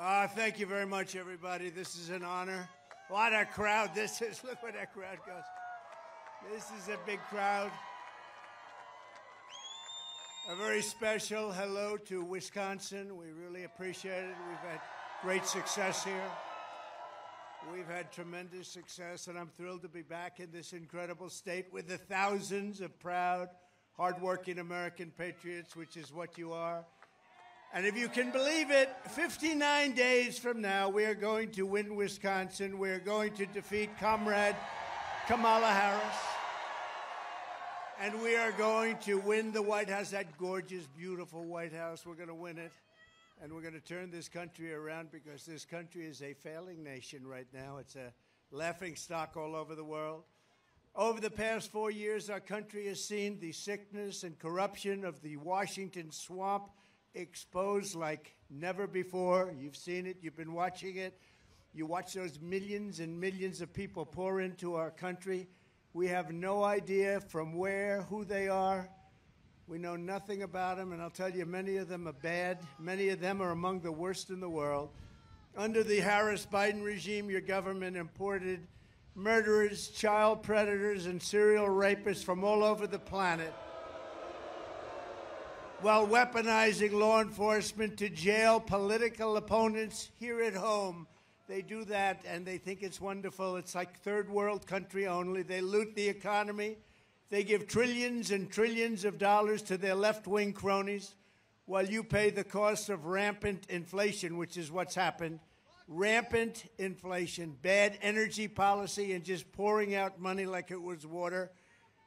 Thank you very much, everybody. This is an honor. What a crowd this is. Look where that crowd goes. This is a big crowd. A very special hello to Wisconsin. We really appreciate it. We've had great success here. We've had tremendous success, and I'm thrilled to be back in this incredible state with the thousands of proud, hardworking American patriots, which is what you are. And if you can believe it, 59 days from now, we are going to win Wisconsin. We are going to defeat Comrade Kamala Harris. And we are going to win the White House, that gorgeous, beautiful White House. We're going to win it. And we're going to turn this country around because this country is a failing nation right now. It's a laughingstock all over the world. Over the past 4 years, our country has seen the sickness and corruption of the Washington swamp exposed like never before. You've seen it. You've been watching it. You watch those millions and millions of people pour into our country. We have no idea from where, who they are. We know nothing about them, and I'll tell you, many of them are bad. Many of them are among the worst in the world. Under the Harris-Biden regime, your government imported murderers, child predators, and serial rapists from all over the planet, while weaponizing law enforcement to jail political opponents here at home. They do that, and they think it's wonderful. It's like third world country only. They loot the economy. They give trillions and trillions of dollars to their left-wing cronies while you pay the cost of rampant inflation, which is what's happened. Rampant inflation, bad energy policy, and just pouring out money like it was water.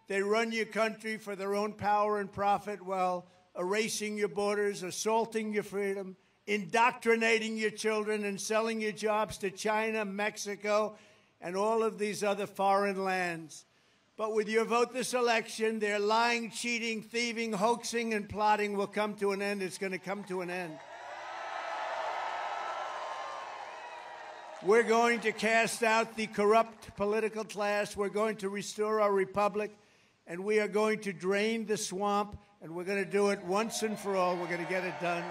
They run your country for their own power and profit while erasing your borders, assaulting your freedom, indoctrinating your children, and selling your jobs to China, Mexico, and all of these other foreign lands. But with your vote this election, their lying, cheating, thieving, hoaxing, and plotting will come to an end. It's going to come to an end. We're going to cast out the corrupt political class. We're going to restore our republic, and we are going to drain the swamp, and we're going to do it once and for all. We're going to get it done.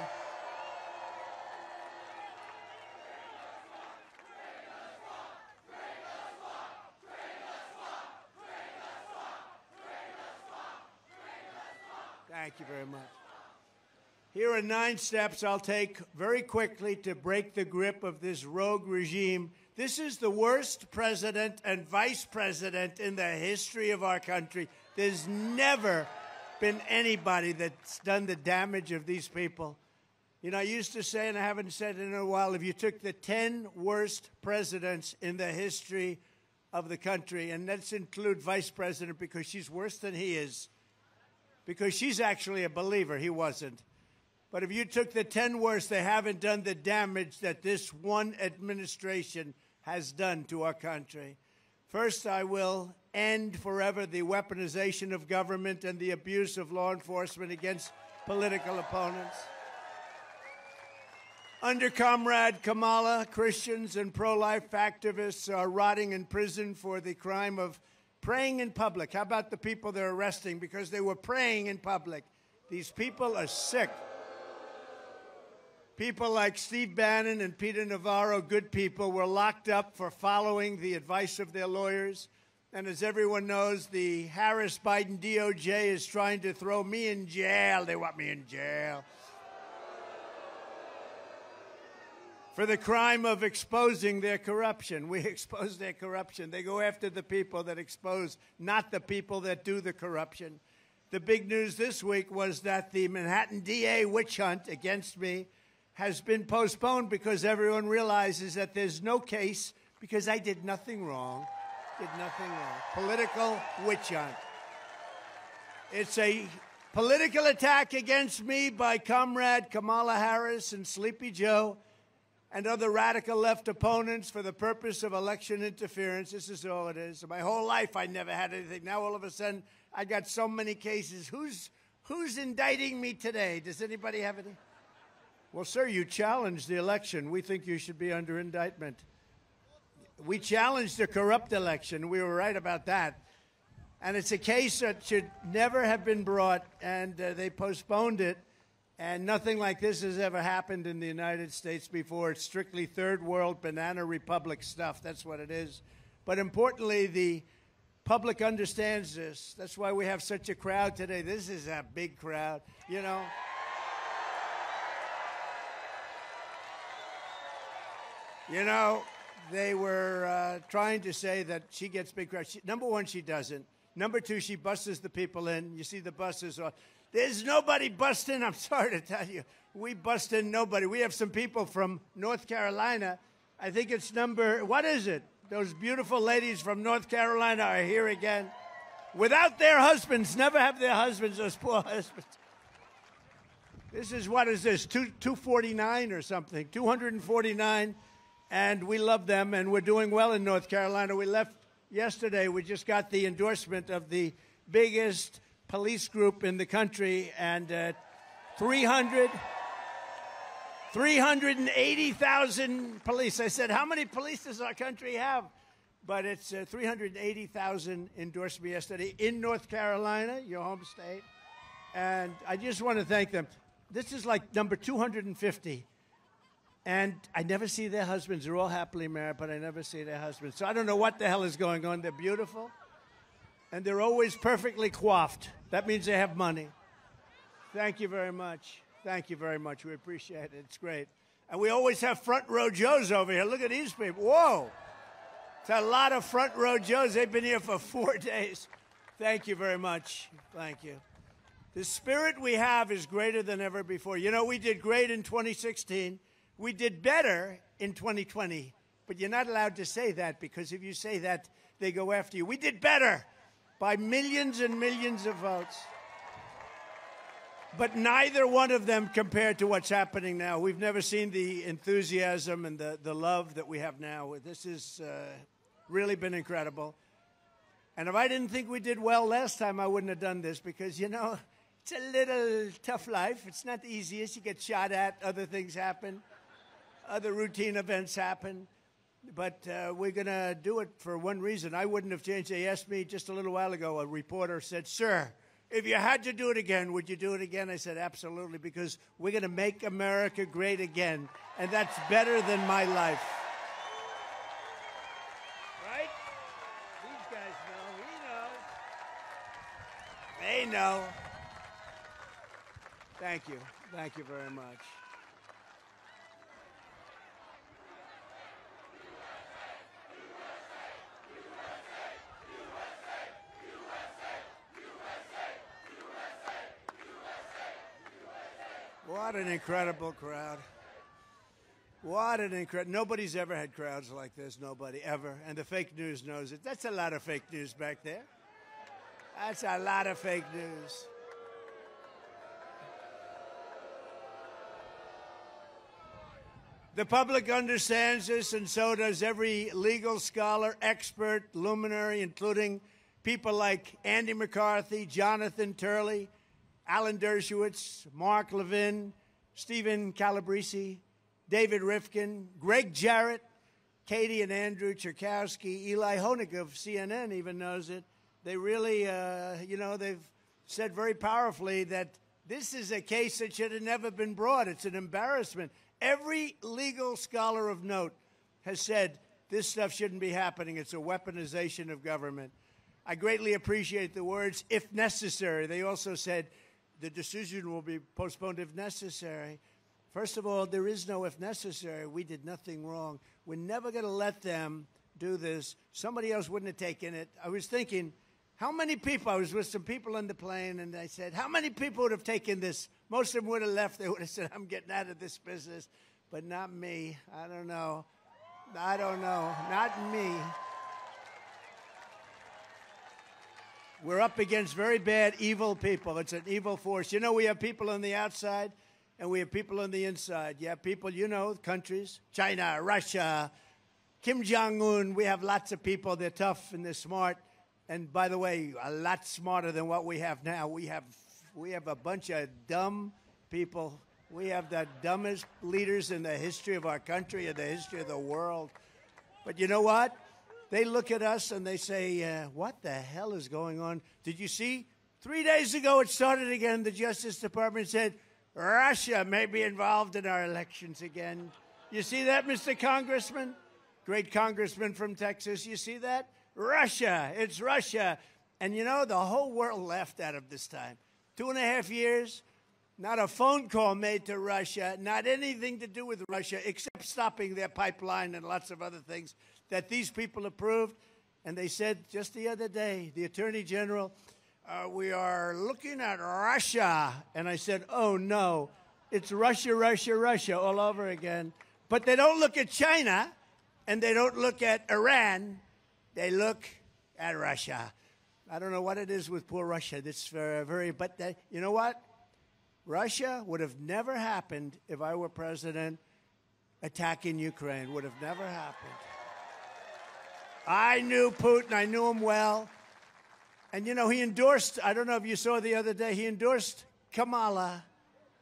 Thank you very much. Here are 9 steps I'll take very quickly to break the grip of this rogue regime. This is the worst president and vice president in the history of our country. There's never been anybody that's done the damage of these people. You know, I used to say, and I haven't said it in a while, if you took the 10 worst presidents in the history of the country, and let's include vice president because she's worse than he is, because she's actually a believer. He wasn't. But if you took the 10 worst, they haven't done the damage that this one administration has done to our country. First, I will end forever the weaponization of government and the abuse of law enforcement against political opponents. Under Comrade Kamala, Christians and pro-life activists are rotting in prison for the crime of praying in public. How about the people they're arresting because they were praying in public? These people are sick. People like Steve Bannon and Peter Navarro, good people, were locked up for following the advice of their lawyers. And as everyone knows, the Harris-Biden DOJ is trying to throw me in jail. They want me in jail for the crime of exposing their corruption. We expose their corruption. They go after the people that expose, not the people that do the corruption. The big news this week was that the Manhattan DA witch hunt against me has been postponed because everyone realizes that there's no case because I did nothing wrong. Did nothing wrong. Political witch hunt. It's a political attack against me by Comrade Kamala Harris and Sleepy Joe and other radical left opponents for the purpose of election interference. This is all it is. My whole life I never had anything. Now all of a sudden I got so many cases. Who's indicting me today? Does anybody have any? Well, sir, you challenged the election. We think you should be under indictment. We challenged the corrupt election. We were right about that. And it's a case that should never have been brought, and they postponed it. And nothing like this has ever happened in the United States before. It's strictly third world banana republic stuff. That's what it is. But importantly, the public understands this. That's why we have such a crowd today. This is a big crowd, you know. You know, they were trying to say that she gets big crowds. Number one, she doesn't. Number two, she buses the people in. You see the buses. There's nobody busting. I'm sorry to tell you. We bust in nobody. We have some people from North Carolina. I think it's what is it? Those beautiful ladies from North Carolina are here again. Without their husbands, never have their husbands, those poor husbands. This is, what is this, 249 or something, 249, and we love them, and we're doing well in North Carolina. We left yesterday. We just got the endorsement of the biggest police group in the country, and 380,000 police. I said, how many police does our country have? But it's 380,000 endorsed me yesterday in North Carolina, your home state. And I just want to thank them. This is like number 250. And I never see their husbands. They're all happily married, but I never see their husbands. So I don't know what the hell is going on. They're beautiful. And they're always perfectly coiffed. That means they have money. Thank you very much. Thank you very much. We appreciate it. It's great. And we always have front row Joes over here. Look at these people. Whoa. It's a lot of front row Joes. They've been here for 4 days. Thank you very much. Thank you. The spirit we have is greater than ever before. You know, we did great in 2016. We did better in 2020. But you're not allowed to say that, because if you say that, they go after you. We did better by millions and millions of votes. But neither one of them compared to what's happening now. We've never seen the enthusiasm and the love that we have now. This has really been incredible. And if I didn't think we did well last time, I wouldn't have done this, because, you know, it's a little tough life. It's not the easiest. You get shot at. Other things happen. Other routine events happen. But we're going to do it for one reason. I wouldn't have changed. They asked me just a little while ago, a reporter said, "Sir, if you had to do it again, would you do it again?" I said, absolutely, because we're going to make America great again, and that's better than my life. Right? These guys know. We know. They know. Thank you. Thank you very much. What an incredible crowd. What an incredible... Nobody's ever had crowds like this. Nobody, ever. And the fake news knows it. That's a lot of fake news back there. That's a lot of fake news. The public understands this, and so does every legal scholar, expert, luminary, including people like Andy McCarthy, Jonathan Turley, Alan Dershowitz, Mark Levin, Stephen Calabrese, David Rifkin, Greg Jarrett, Katie and Andrew Cherkowski, Eli Honig of CNN even knows it. They really, they've said very powerfully that this is a case that should have never been brought. It's an embarrassment. Every legal scholar of note has said this stuff shouldn't be happening. It's a weaponization of government. I greatly appreciate the words, "if necessary." They also said the decision will be postponed if necessary. First of all, there is no if necessary. We did nothing wrong. We're never going to let them do this. Somebody else wouldn't have taken it. I was thinking, how many people, I was with some people on the plane, and I said, how many people would have taken this? Most of them would have left. They would have said, I'm getting out of this business. But not me. I don't know. Not me. We're up against very bad, evil people. It's an evil force. You know, we have people on the outside, and we have people on the inside. You have people, countries, China, Russia, Kim Jong-un. We have lots of people. They're tough and they're smart. And by the way, a lot smarter than what we have now. We have a bunch of dumb people. We have the dumbest leaders in the history of our country and the history of the world. But you know what? They look at us and they say, what the hell is going on? Did you see? 3 days ago it started again. The Justice Department said, Russia may be involved in our elections again. You see that, Mr. Congressman? Great congressman from Texas. You see that? Russia. It's Russia. And you know, the whole world laughed at him this time. 2.5 years, not a phone call made to Russia, not anything to do with Russia, except stopping their pipeline and lots of other things that these people approved. And they said just the other day, the Attorney General, we are looking at Russia. And I said, oh, no, it's Russia, Russia, Russia all over again. But they don't look at China, and they don't look at Iran. They look at Russia. I don't know what it is with poor Russia. That's very, but you know what? Russia would have never happened if I were president. Attacking Ukraine would have never happened. I knew Putin. I knew him well. And, you know, he endorsed, I don't know if you saw the other day, he endorsed Kamala.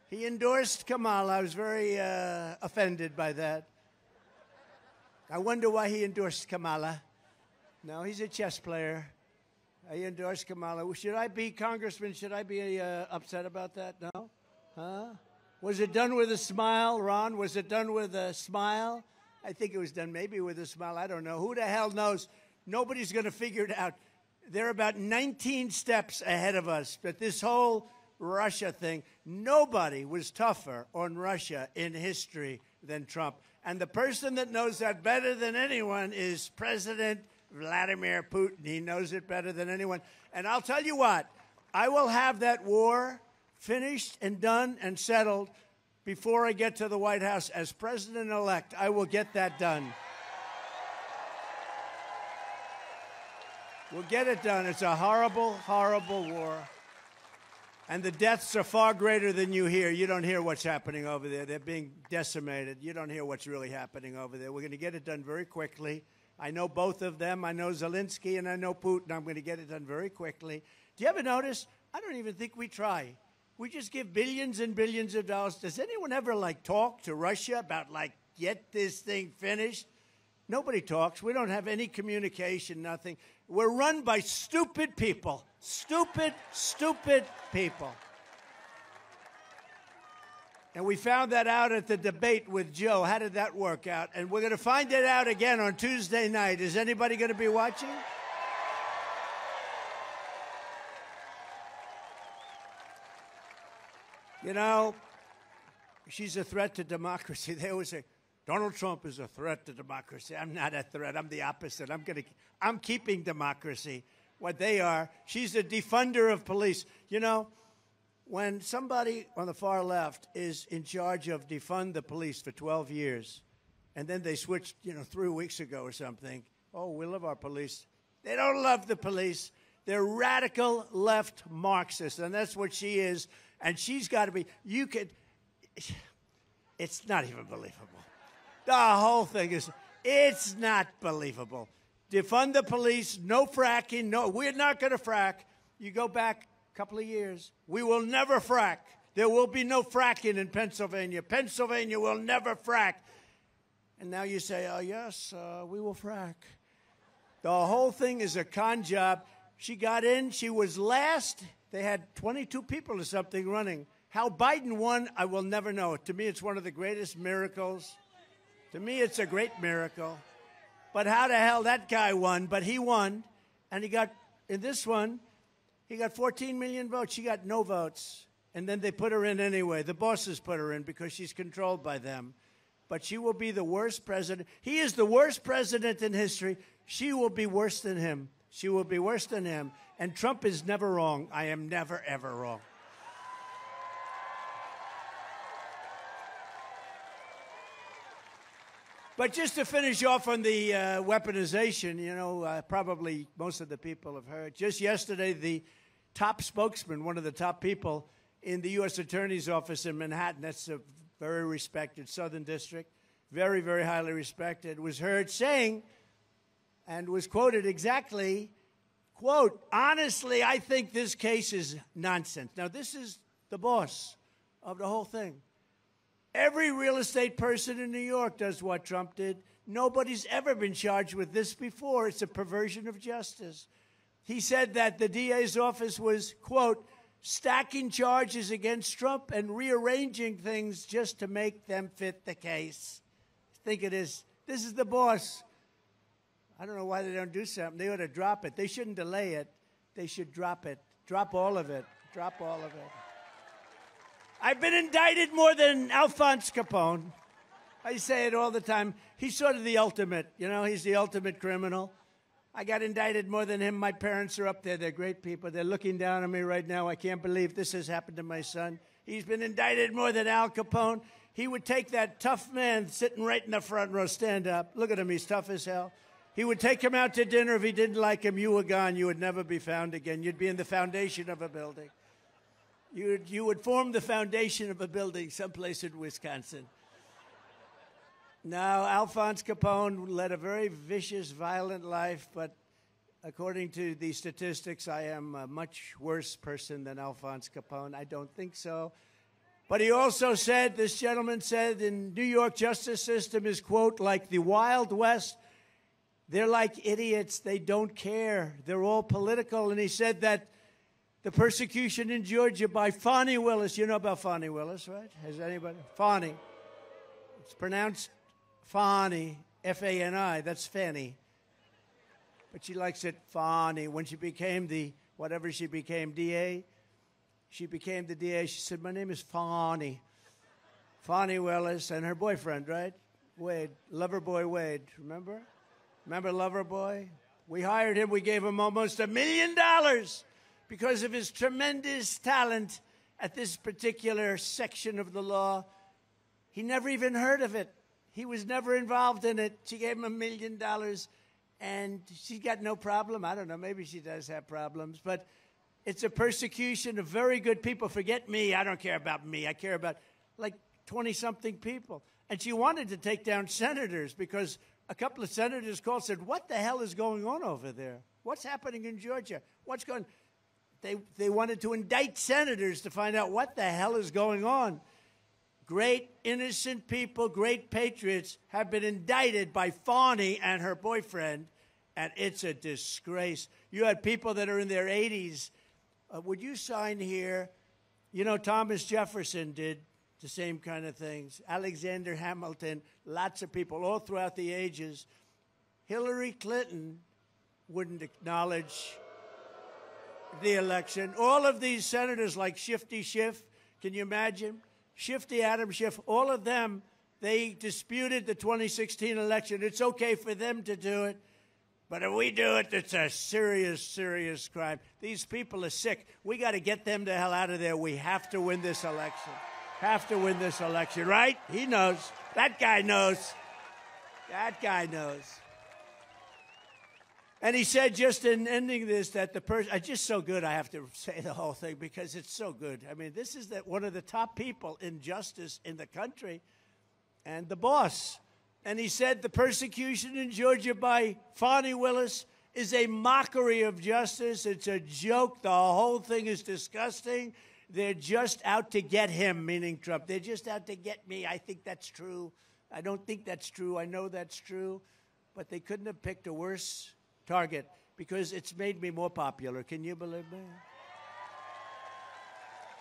He endorsed Kamala. I was very offended by that. I wonder why he endorsed Kamala. No, he's a chess player. I endorsed Kamala. Should I be, Congressman, should I be upset about that? No? Huh? Was it done with a smile, Ron? Was it done with a smile? I think it was done maybe with a smile. I don't know. Who the hell knows? Nobody's going to figure it out. They're about 19 steps ahead of us. But this whole Russia thing, nobody was tougher on Russia in history than Trump. And the person that knows that better than anyone is President Vladimir Putin. He knows it better than anyone. And I'll tell you what, I will have that war finished and done and settled before I get to the White House. As president-elect, I will get that done. We'll get it done. It's a horrible, horrible war. And the deaths are far greater than you hear. You don't hear what's happening over there. They're being decimated. You don't hear what's really happening over there. We're going to get it done very quickly. I know both of them. I know Zelensky and I know Putin. I'm going to get it done very quickly. Do you ever notice? I don't even think we try. We just give billions and billions of dollars. Does anyone ever, like, talk to Russia about, like, get this thing finished? Nobody talks. We don't have any communication, nothing. We're run by stupid people. Stupid, stupid people. And we found that out at the debate with Joe. How did that work out? And we're going to find it out again on Tuesday night. Is anybody going to be watching? You know, she's a threat to democracy. They always say, Donald Trump is a threat to democracy. I'm not a threat. I'm the opposite. I'm keeping democracy. What they are, she's a defunder of police. You know, when somebody on the far left is in charge of defund the police for 12 years, and then they switched, 3 weeks ago or something, oh, we love our police. They don't love the police. They're radical left Marxists, and that's what she is. And she's got to be, it's not even believable. The whole thing is, it's not believable. Defund the police, no fracking, no, we're not going to frack. You go back a couple of years, we will never frack. There will be no fracking in Pennsylvania. Pennsylvania will never frack. And now you say, oh, yes, we will frack. The whole thing is a con job. She got in, she was last. They had 22 people or something running. How Biden won, I will never know. To me, it's one of the greatest miracles. To me, it's a great miracle. But how the hell that guy won? But he won, and he got, in this one, he got 14 million votes. She got no votes. And then they put her in anyway. The bosses put her in because she's controlled by them. But she will be the worst president. He is the worst president in history. She will be worse than him. She will be worse than him. And Trump is never wrong. I am never, ever wrong. But just to finish off on the weaponization, probably most of the people have heard. Just yesterday, the top spokesman, one of the top people in the U.S. Attorney's Office in Manhattan, that's a very respected Southern District, very, very highly respected, was heard saying, and was quoted exactly, quote, honestly, I think this case is nonsense. Now, this is the boss of the whole thing. Every real estate person in New York does what Trump did. Nobody's ever been charged with this before. It's a perversion of justice. He said that the DA's office was, quote, stacking charges against Trump and rearranging things just to make them fit the case. I think it is. This is the boss. I don't know why they don't do something. They ought to drop it. They shouldn't delay it. They should drop it. Drop all of it. Drop all of it. I've been indicted more than Alphonse Capone. I say it all the time. He's sort of the ultimate. You know, he's the ultimate criminal. I got indicted more than him. My parents are up there. They're great people. They're looking down on me right now. I can't believe this has happened to my son. He's been indicted more than Al Capone. He would take that tough man sitting right in the front row, stand up. Look at him. He's tough as hell. He would take him out to dinner. If he didn't like him, you were gone. You would never be found again. You'd be in the foundation of a building. You would form the foundation of a building someplace in Wisconsin. Now, Alphonse Capone led a very vicious, violent life, but according to the statistics, I am a much worse person than Alphonse Capone. I don't think so. But he also said, this gentleman said, in New York justice system is, quote, like the Wild West. They're like idiots. They don't care. They're all political. And he said that the persecution in Georgia by Fani Willis, you know about Fani Willis, right? Has anybody? Fani. It's pronounced Fani, F-A-N-I. That's Fanny. But she likes it Fani. When she became the, whatever she became, DA, she became the DA. She said, my name is Fani. Fani Willis and her boyfriend, right? Wade, Loverboy Wade, remember? Remember Loverboy? We hired him. We gave him almost $1 million because of his tremendous talent at this particular section of the law. He never even heard of it. He was never involved in it. She gave him $1 million, and she got no problem. I don't know. Maybe she does have problems. But it's a persecution of very good people. Forget me. I don't care about me. I care about like 20-something people. And she wanted to take down senators because a couple of senators called and said, what the hell is going on over there? What's happening in Georgia? What's going on? They wanted to indict senators to find out what the hell is going on. Great, innocent people, great patriots have been indicted by Fani and her boyfriend, and it's a disgrace. You had people that are in their 80s. Would you sign here? You know, Thomas Jefferson did the same kind of things. Alexander Hamilton, lots of people all throughout the ages. Hillary Clinton wouldn't acknowledge the election. All of these senators like Shifty Schiff, can you imagine? Shifty Adam Schiff, all of them, they disputed the 2016 election. It's okay for them to do it, but if we do it, it's a serious, serious crime. These people are sick. We got to get them the hell out of there. We have to win this election. Have to win this election, right? He knows. That guy knows. That guy knows. And he said, just in ending this, that the person, it's just so good I have to say the whole thing because it's so good. I mean, this is one of the top people in justice in the country and the boss. And he said the persecution in Georgia by Fani Willis is a mockery of justice. It's a joke. The whole thing is disgusting. They're just out to get him, meaning Trump. They're just out to get me. I think that's true. I don't think that's true. I know that's true. But they couldn't have picked a worse target because it's made me more popular. Can you believe me?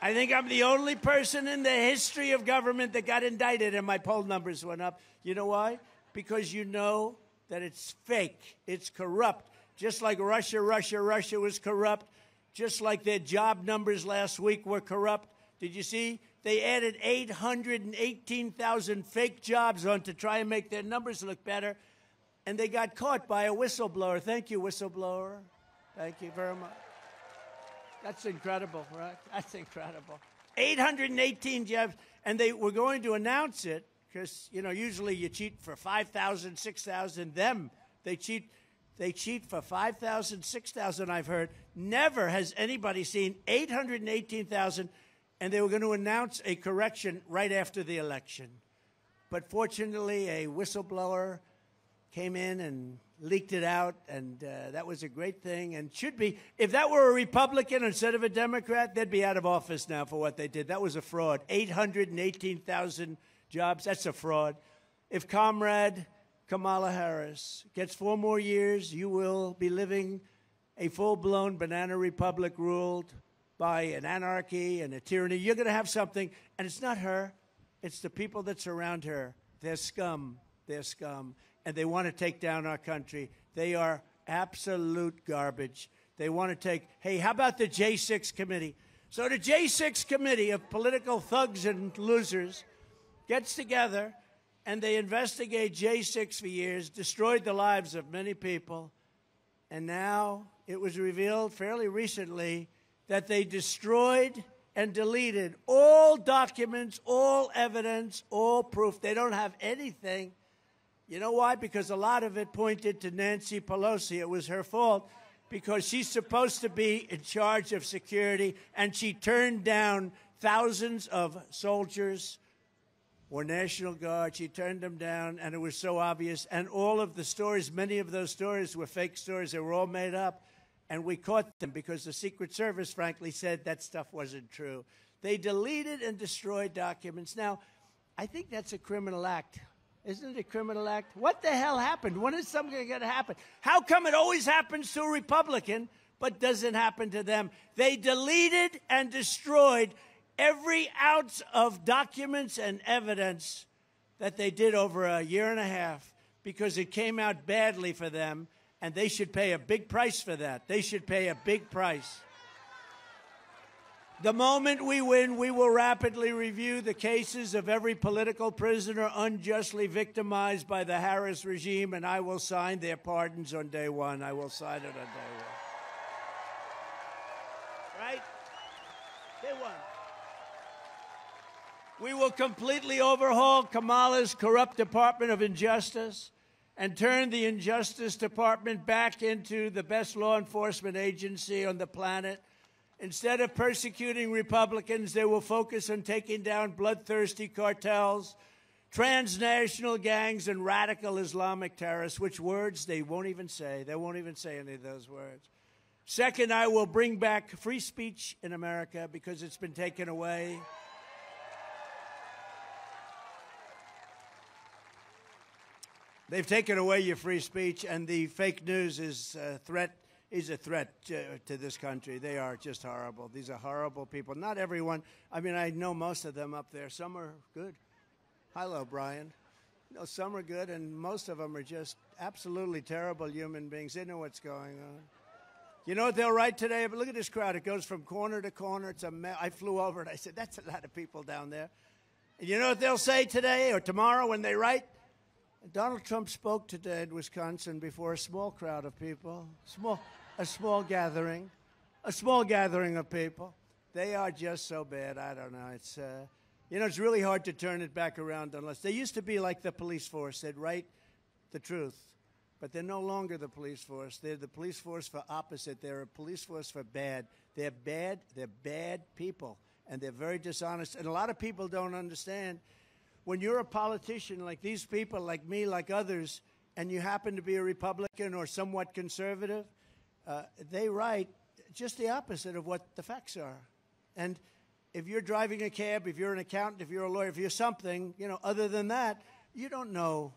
I think I'm the only person in the history of government that got indicted and my poll numbers went up. You know why? Because you know that it's fake. It's corrupt. Just like Russia was corrupt. Just like their job numbers last week were corrupt. Did you see? They added 818,000 fake jobs on to try and make their numbers look better. And they got caught by a whistleblower. Thank you, whistleblower. Thank you very much. That's incredible, right? That's incredible. 818 jobs. And they were going to announce it because, you know, usually you cheat for 5,000, 6,000. They cheat for 5,000, 6,000, I've heard. Never has anybody seen 818,000. And they were going to announce a correction right after the election. But fortunately, a whistleblower came in and leaked it out, and that was a great thing and should be. If that were a Republican instead of a Democrat, they'd be out of office now for what they did. That was a fraud. 818,000 jobs, that's a fraud. If Comrade Kamala Harris gets 4 more years, you will be living a full-blown banana republic ruled by an anarchy and a tyranny. You're going to have something, and it's not her. It's the people that surround her. They're scum. They're scum. And they want to take down our country. They are absolute garbage. They want to take, hey, how about the J6 committee? So the J6 committee of political thugs and losers gets together, and they investigate J6 for years, destroyed the lives of many people, and now it was revealed fairly recently that they destroyed and deleted all documents, all evidence, all proof. They don't have anything. You know why? Because a lot of it pointed to Nancy Pelosi. It was her fault because she's supposed to be in charge of security, and she turned down thousands of soldiers or National Guard. She turned them down, and it was so obvious. And all of the stories, many of those stories were fake stories. They were all made up. And we caught them because the Secret Service, frankly, said that stuff wasn't true. They deleted and destroyed documents. Now, I think that's a criminal act. Isn't it a criminal act? What the hell happened? When is something going to happen? How come it always happens to a Republican but doesn't happen to them? They deleted and destroyed every ounce of documents and evidence that they did over a year and a half because it came out badly for them. And they should pay a big price for that. They should pay a big price. The moment we win, we will rapidly review the cases of every political prisoner unjustly victimized by the Harris regime, and I will sign their pardons on day one. I will sign it on day one. Right? Day one. We will completely overhaul Kamala's corrupt Department of Injustice and turn the Injustice Department back into the best law enforcement agency on the planet. Instead of persecuting Republicans, they will focus on taking down bloodthirsty cartels, transnational gangs, and radical Islamic terrorists, which words they won't even say. They won't even say any of those words. Second, I will bring back free speech in America because it's been taken away. They've taken away your free speech, and the fake news is a threat to this country. They are just horrible. These are horrible people. Not everyone. I mean, I know most of them up there. Some are good. Hello, Brian. No, some are good, and most of them are just absolutely terrible human beings. They know what's going on. You know what they'll write today? But look at this crowd. It goes from corner to corner. It's a mess. I flew over and I said, that's a lot of people down there. And you know what they'll say today or tomorrow when they write? Donald Trump spoke today in Wisconsin before a small crowd of people, a small gathering of people. They are just so bad. I don't know. It's, it's really hard to turn it back around unless they used to be like the police force. They'd write the truth, but they're no longer the police force. They're the police force for opposite. They're a police force for bad. They're bad. They're bad people, and they're very dishonest. And a lot of people don't understand. When you're a politician like these people, like me, like others, and you happen to be a Republican or somewhat conservative, they write just the opposite of what the facts are. And if you're driving a cab, if you're an accountant, if you're a lawyer, if you're something, other than that, you don't know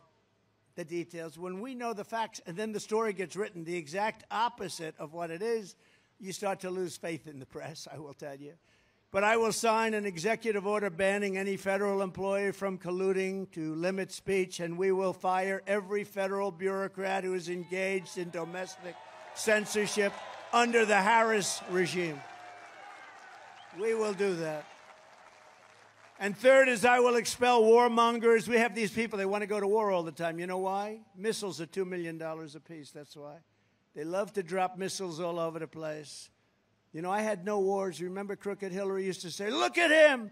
the details. When we know the facts and then the story gets written the exact opposite of what it is, you start to lose faith in the press, I will tell you. But I will sign an executive order banning any federal employee from colluding to limit speech, and we will fire every federal bureaucrat who is engaged in domestic censorship under the Harris regime. We will do that. And third is I will expel warmongers. We have these people, they want to go to war all the time. You know why? Missiles are $2 million apiece, that's why. They love to drop missiles all over the place. I had no wars. Remember Crooked Hillary used to say, look at him,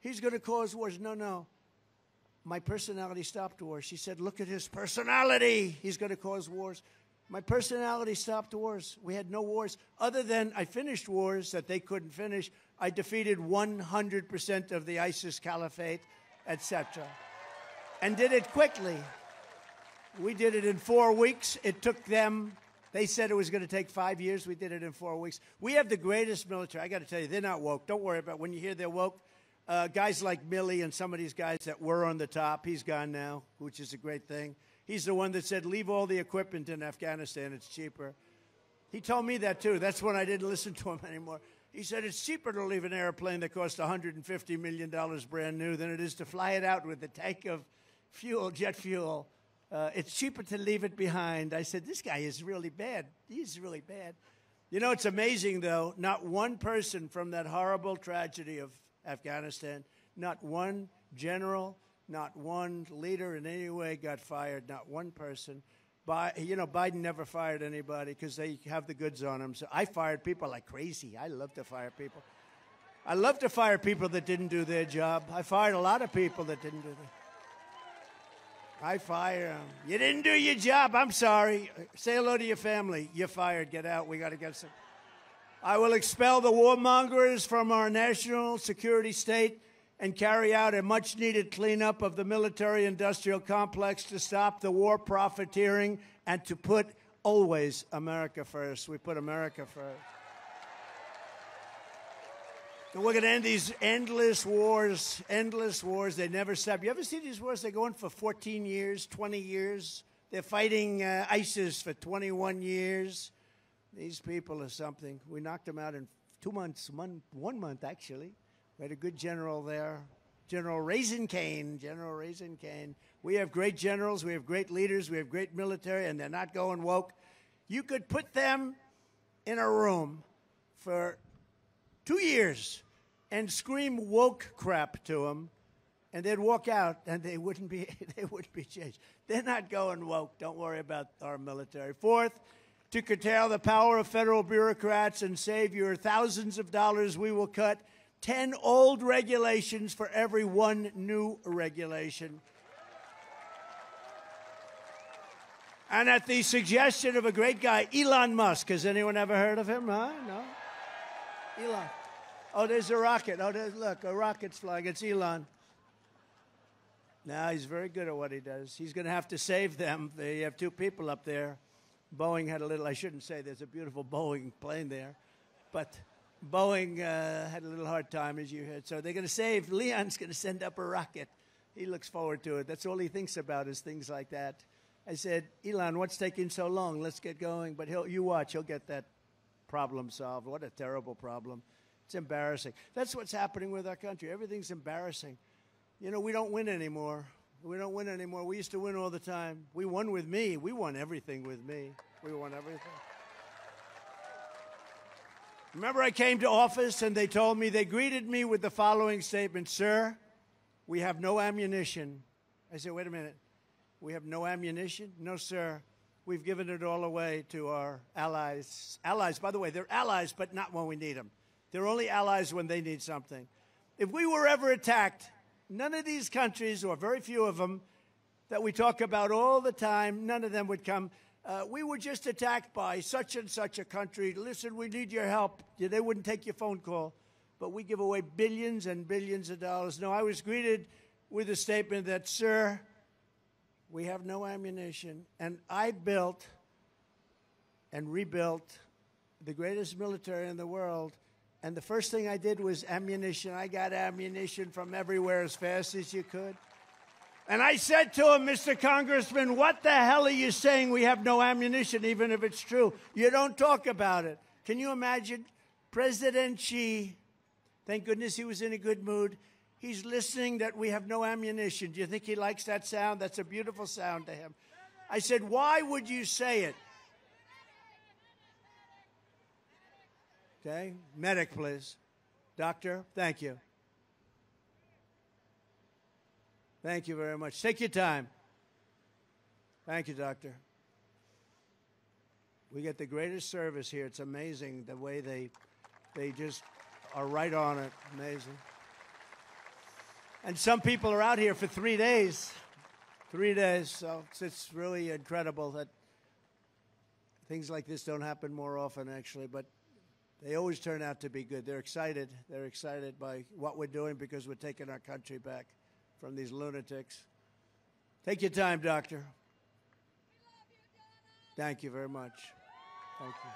he's going to cause wars. No. My personality stopped wars. She said, look at his personality, he's going to cause wars. My personality stopped wars. We had no wars other than I finished wars that they couldn't finish. I defeated 100% of the ISIS caliphate, etc. And did it quickly. We did it in 4 weeks. It took them... They said it was going to take 5 years. We did it in 4 weeks. We have the greatest military. I got to tell you, they're not woke. Don't worry about it. When you hear they're woke. Guys like Milley and some of these guys that were on the top, he's gone now, which is a great thing. He's the one that said, leave all the equipment in Afghanistan. It's cheaper. He told me that, too. That's when I didn't listen to him anymore. He said it's cheaper to leave an airplane that costs $150 million brand new than it is to fly it out with a tank of fuel, jet fuel. It's cheaper to leave it behind. I said, this guy is really bad. He's really bad. You know, it's amazing, though. Not one person from that horrible tragedy of Afghanistan, not one general, not one leader in any way got fired, not one person. You know, Biden never fired anybody because they have the goods on him. So I fired people like crazy. I love to fire people. I love to fire people that didn't do their job. I fired a lot of people that didn't do their I fire them. You didn't do your job. I'm sorry. Say hello to your family. You're fired. Get out. We got to get some. I will expel the warmongers from our national security state and carry out a much-needed cleanup of the military-industrial complex to stop the war profiteering and to put always America first. We put America first. And we're going to end these endless wars. They never stop. You ever see these wars? They go on for 14 years, 20 years. They're fighting ISIS for 21 years. These people are something. We knocked them out in 2 months, 1 month, actually. We had a good general there, General Raisin Cane. We have great generals. We have great leaders. We have great military, and they're not going woke. You could put them in a room for 2 years and scream woke crap to them, and they'd walk out, and they wouldn't be changed. They're not going woke. Don't worry about our military. Fourth, to curtail the power of federal bureaucrats and save your thousands of dollars, we will cut 10 old regulations for every one new regulation. And at the suggestion of a great guy, Elon Musk. Has anyone ever heard of him? Huh? No? Elon. Oh, there's a rocket. Oh, look, a rocket's flying. It's Elon. Now, he's very good at what he does. He's going to have to save them. They have 2 people up there. Boeing had a little, I shouldn't say, there's a beautiful Boeing plane there. But Boeing had a little hard time, as you heard. So they're going to save. Leon's going to send up a rocket. He looks forward to it. That's all he thinks about is things like that. I said, Elon, what's taking so long? Let's get going. But you watch. He'll get that problem solved. What a terrible problem. It's embarrassing. That's what's happening with our country. Everything's embarrassing. You know, we don't win anymore. We don't win anymore. We used to win all the time. We won with me. We won everything with me. We won everything. Remember, I came to office and they told me, they greeted me with the following statement: sir, we have no ammunition. I said, wait a minute. We have no ammunition? No, sir. We've given it all away to our allies. Allies, by the way, they're allies, but not when we need them. They're only allies when they need something. If we were ever attacked, none of these countries, or very few of them, that we talk about all the time, none of them would come. We were just attacked by such and such a country. Listen, we need your help. They wouldn't take your phone call. But we give away billions and billions of dollars. No, I was greeted with a statement that, sir, we have no ammunition. And I built and rebuilt the greatest military in the world. And the first thing I did was ammunition. I got ammunition from everywhere as fast as you could. And I said to him, Mr. Congressman, what the hell are you saying we have no ammunition, even if it's true? You don't talk about it. Can you imagine? President Xi, thank goodness he was in a good mood. He's listening that we have no ammunition. Do you think he likes that sound? That's a beautiful sound to him. I said, why would you say it? Okay, medic, please. Doctor, thank you. Thank you very much. Take your time. Thank you, doctor. We get the greatest service here. It's amazing the way they just are right on it. Amazing. And some people are out here for 3 days. 3 days. So it's really incredible that things like this don't happen more often, actually. But they always turn out to be good. They're excited. They're excited by what we're doing because we're taking our country back from these lunatics. Take your time, doctor. Thank you very much. Thank you.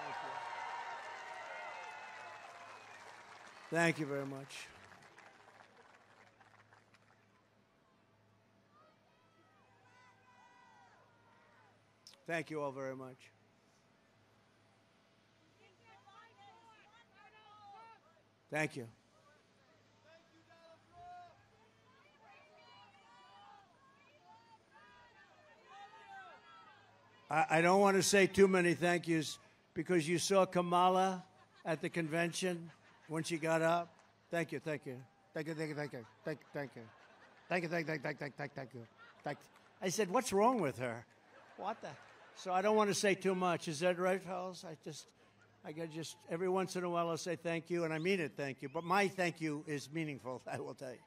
Thank you. Thank you very much. Thank you all very much. Thank you. I don't want to say too many thank yous because you saw Kamala at the convention when she got up. Thank you, thank you. Thank you, thank you, thank you. Thank you, thank you. Thank you, thank you, thank you, thank you. Thank you. I said, what's wrong with her? What the? So I don't want to say too much. Is that right, fellas? I got just every once in a while I'll say thank you, and I mean it, thank you. But my thank you is meaningful, I will tell you.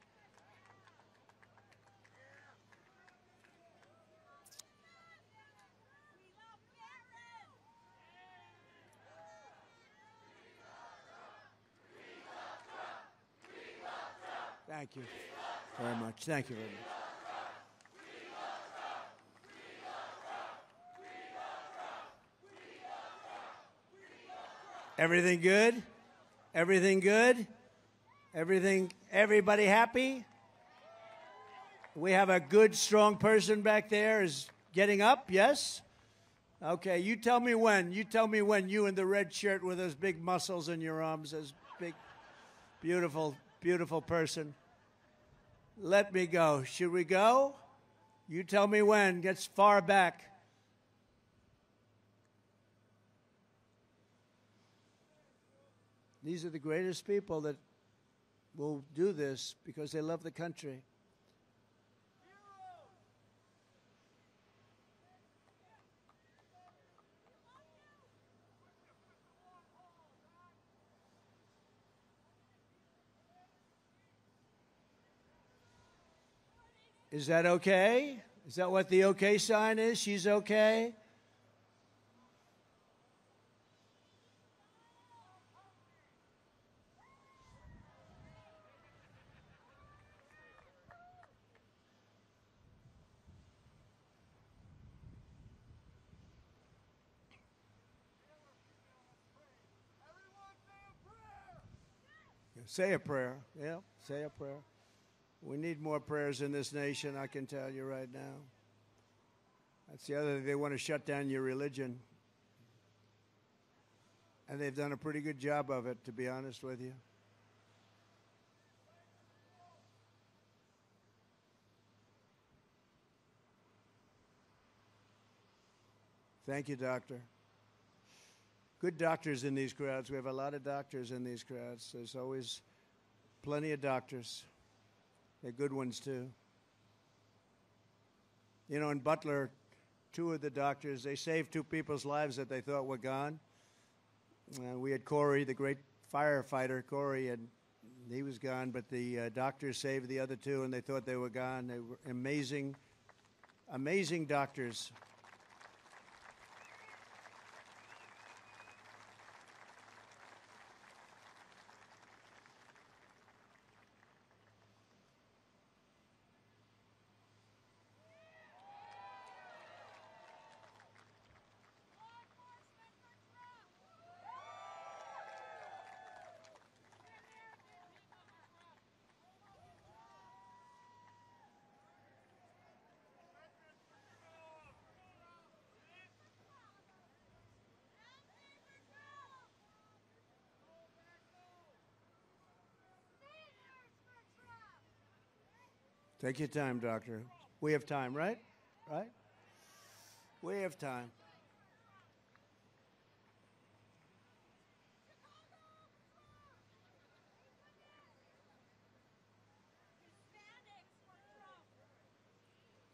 Thank you very much. Thank you very much. Everything good? Everything good? Everybody happy? We have a good, strong person back there is getting up, yes? Okay, you tell me when. You tell me when you in the red shirt with those big muscles in your arms, this big, beautiful, beautiful person. Let me go. Should we go? You tell me when. Gets far back. These are the greatest people that will do this because they love the country. Is that okay? Is that what the okay sign is? She's okay? Say a prayer. Yeah, say a prayer. We need more prayers in this nation, I can tell you right now. That's the other thing. They want to shut down your religion. And they've done a pretty good job of it, to be honest with you. Thank you, doctor. Good doctors in these crowds. We have a lot of doctors in these crowds. There's always plenty of doctors. They're good ones, too. You know, in Butler, two of the doctors, they saved two people's lives that they thought were gone. We had Corey, the great firefighter, Corey, and he was gone, but the doctors saved the other two, and they thought they were gone. They were amazing, amazing doctors. Take your time, doctor. We have time, right? Right? We have time.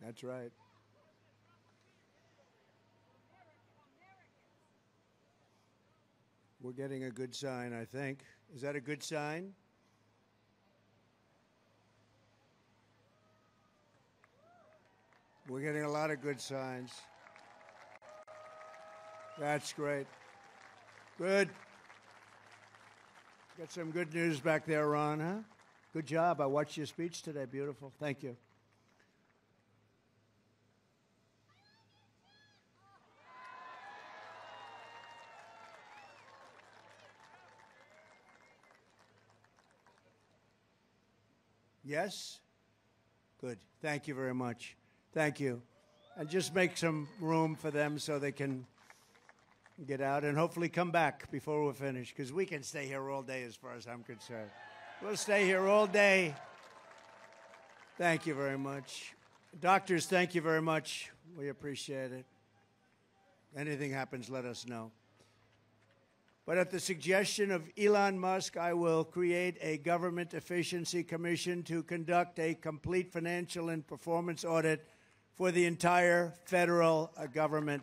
That's right. We're getting a good sign, I think. Is that a good sign? We're getting a lot of good signs. That's great. Good. Got some good news back there, Ron, huh? Good job. I watched your speech today. Beautiful. Thank you. Yes? Good. Thank you very much. Thank you. And just make some room for them so they can get out and hopefully come back before we're finished, because we can stay here all day as far as I'm concerned. We'll stay here all day. Thank you very much. Doctors, thank you very much. We appreciate it. Anything happens, let us know. But at the suggestion of Elon Musk, I will create a government efficiency commission to conduct a complete financial and performance audit for the entire federal government.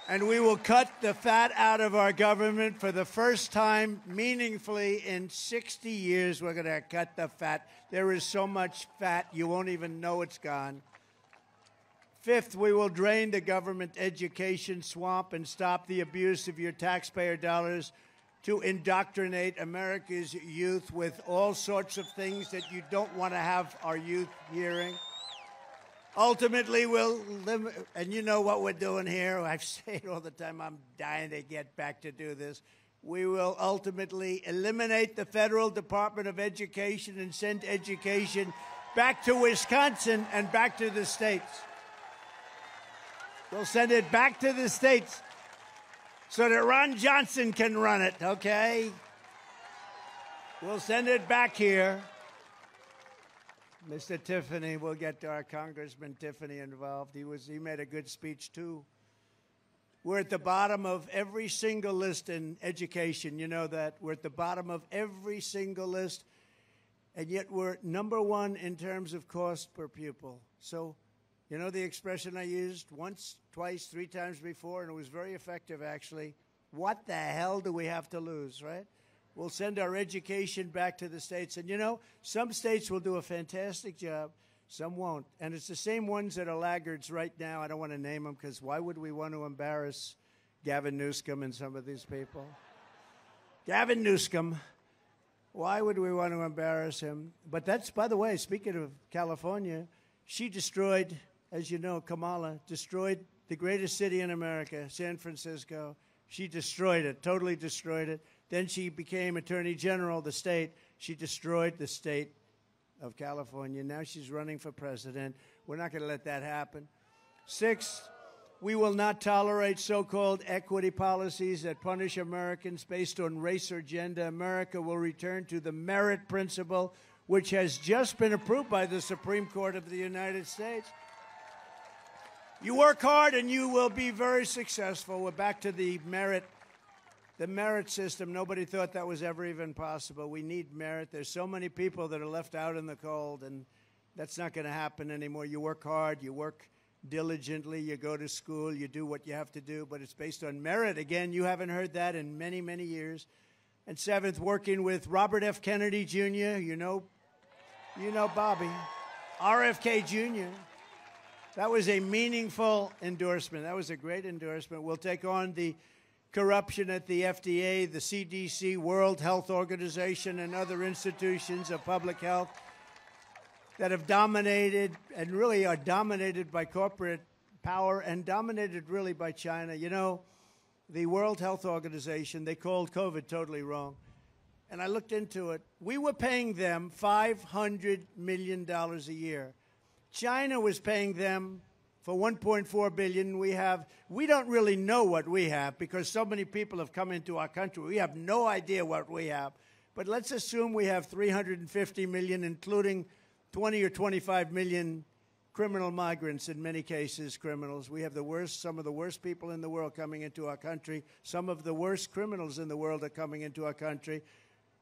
And we will cut the fat out of our government for the first time meaningfully in 60 years. We're going to cut the fat. There is so much fat, you won't even know it's gone. Fifth, we will drain the government education swamp and stop the abuse of your taxpayer dollars to indoctrinate America's youth with all sorts of things that you don't want to have our youth hearing. Ultimately, we'll limit, and you know what we're doing here. I say it all the time. I'm dying to get back to do this. We will ultimately eliminate the Federal Department of Education and send education back to Wisconsin and back to the states. We'll send it back to the states so that Ron Johnson can run it, okay? We'll send it back here. Mr. Tiffany, we'll get our Congressman Tiffany involved. He made a good speech, too. We're at the bottom of every single list in education. You know that. We're at the bottom of every single list, and yet we're number one in terms of cost per pupil. So, you know the expression I used once, twice, three times before, and it was very effective, actually. What the hell do we have to lose, right? We'll send our education back to the states. And, you know, some states will do a fantastic job. Some won't. And it's the same ones that are laggards right now. I don't want to name them, because why would we want to embarrass Gavin Newsom and some of these people? Gavin Newsom, why would we want to embarrass him? But that's, by the way, speaking of California, she destroyed, as you know, Kamala, destroyed the greatest city in America, San Francisco. She destroyed it, totally destroyed it. Then she became Attorney General of the state. She destroyed the state of California. Now she's running for president. We're not going to let that happen. Sixth, we will not tolerate so-called equity policies that punish Americans based on race or gender. America will return to the merit principle, which has just been approved by the Supreme Court of the United States. You work hard and you will be very successful. We're back to the merit system. Nobody thought that was ever even possible. We need merit. There's so many people that are left out in the cold, and that's not going to happen anymore. You work hard, you work diligently, you go to school, you do what you have to do, but it's based on merit. Again, you haven't heard that in many, many years. And seventh, working with Robert F. Kennedy Jr., you know Bobby, RFK Jr., that was a meaningful endorsement. That was a great endorsement. We'll take on the corruption at the FDA, the CDC, World Health Organization, and other institutions of public health that have dominated and really are dominated by corporate power and dominated really by China. You know, the World Health Organization, they called COVID totally wrong. And I looked into it. We were paying them $500 million a year. China was paying them for $1.4 billion. We don't really know what we have because so many people have come into our country. We have no idea what we have. But let's assume we have 350 million, including 20 or 25 million criminal migrants, in many cases criminals. We have some of the worst people in the world coming into our country. Some of the worst criminals in the world are coming into our country.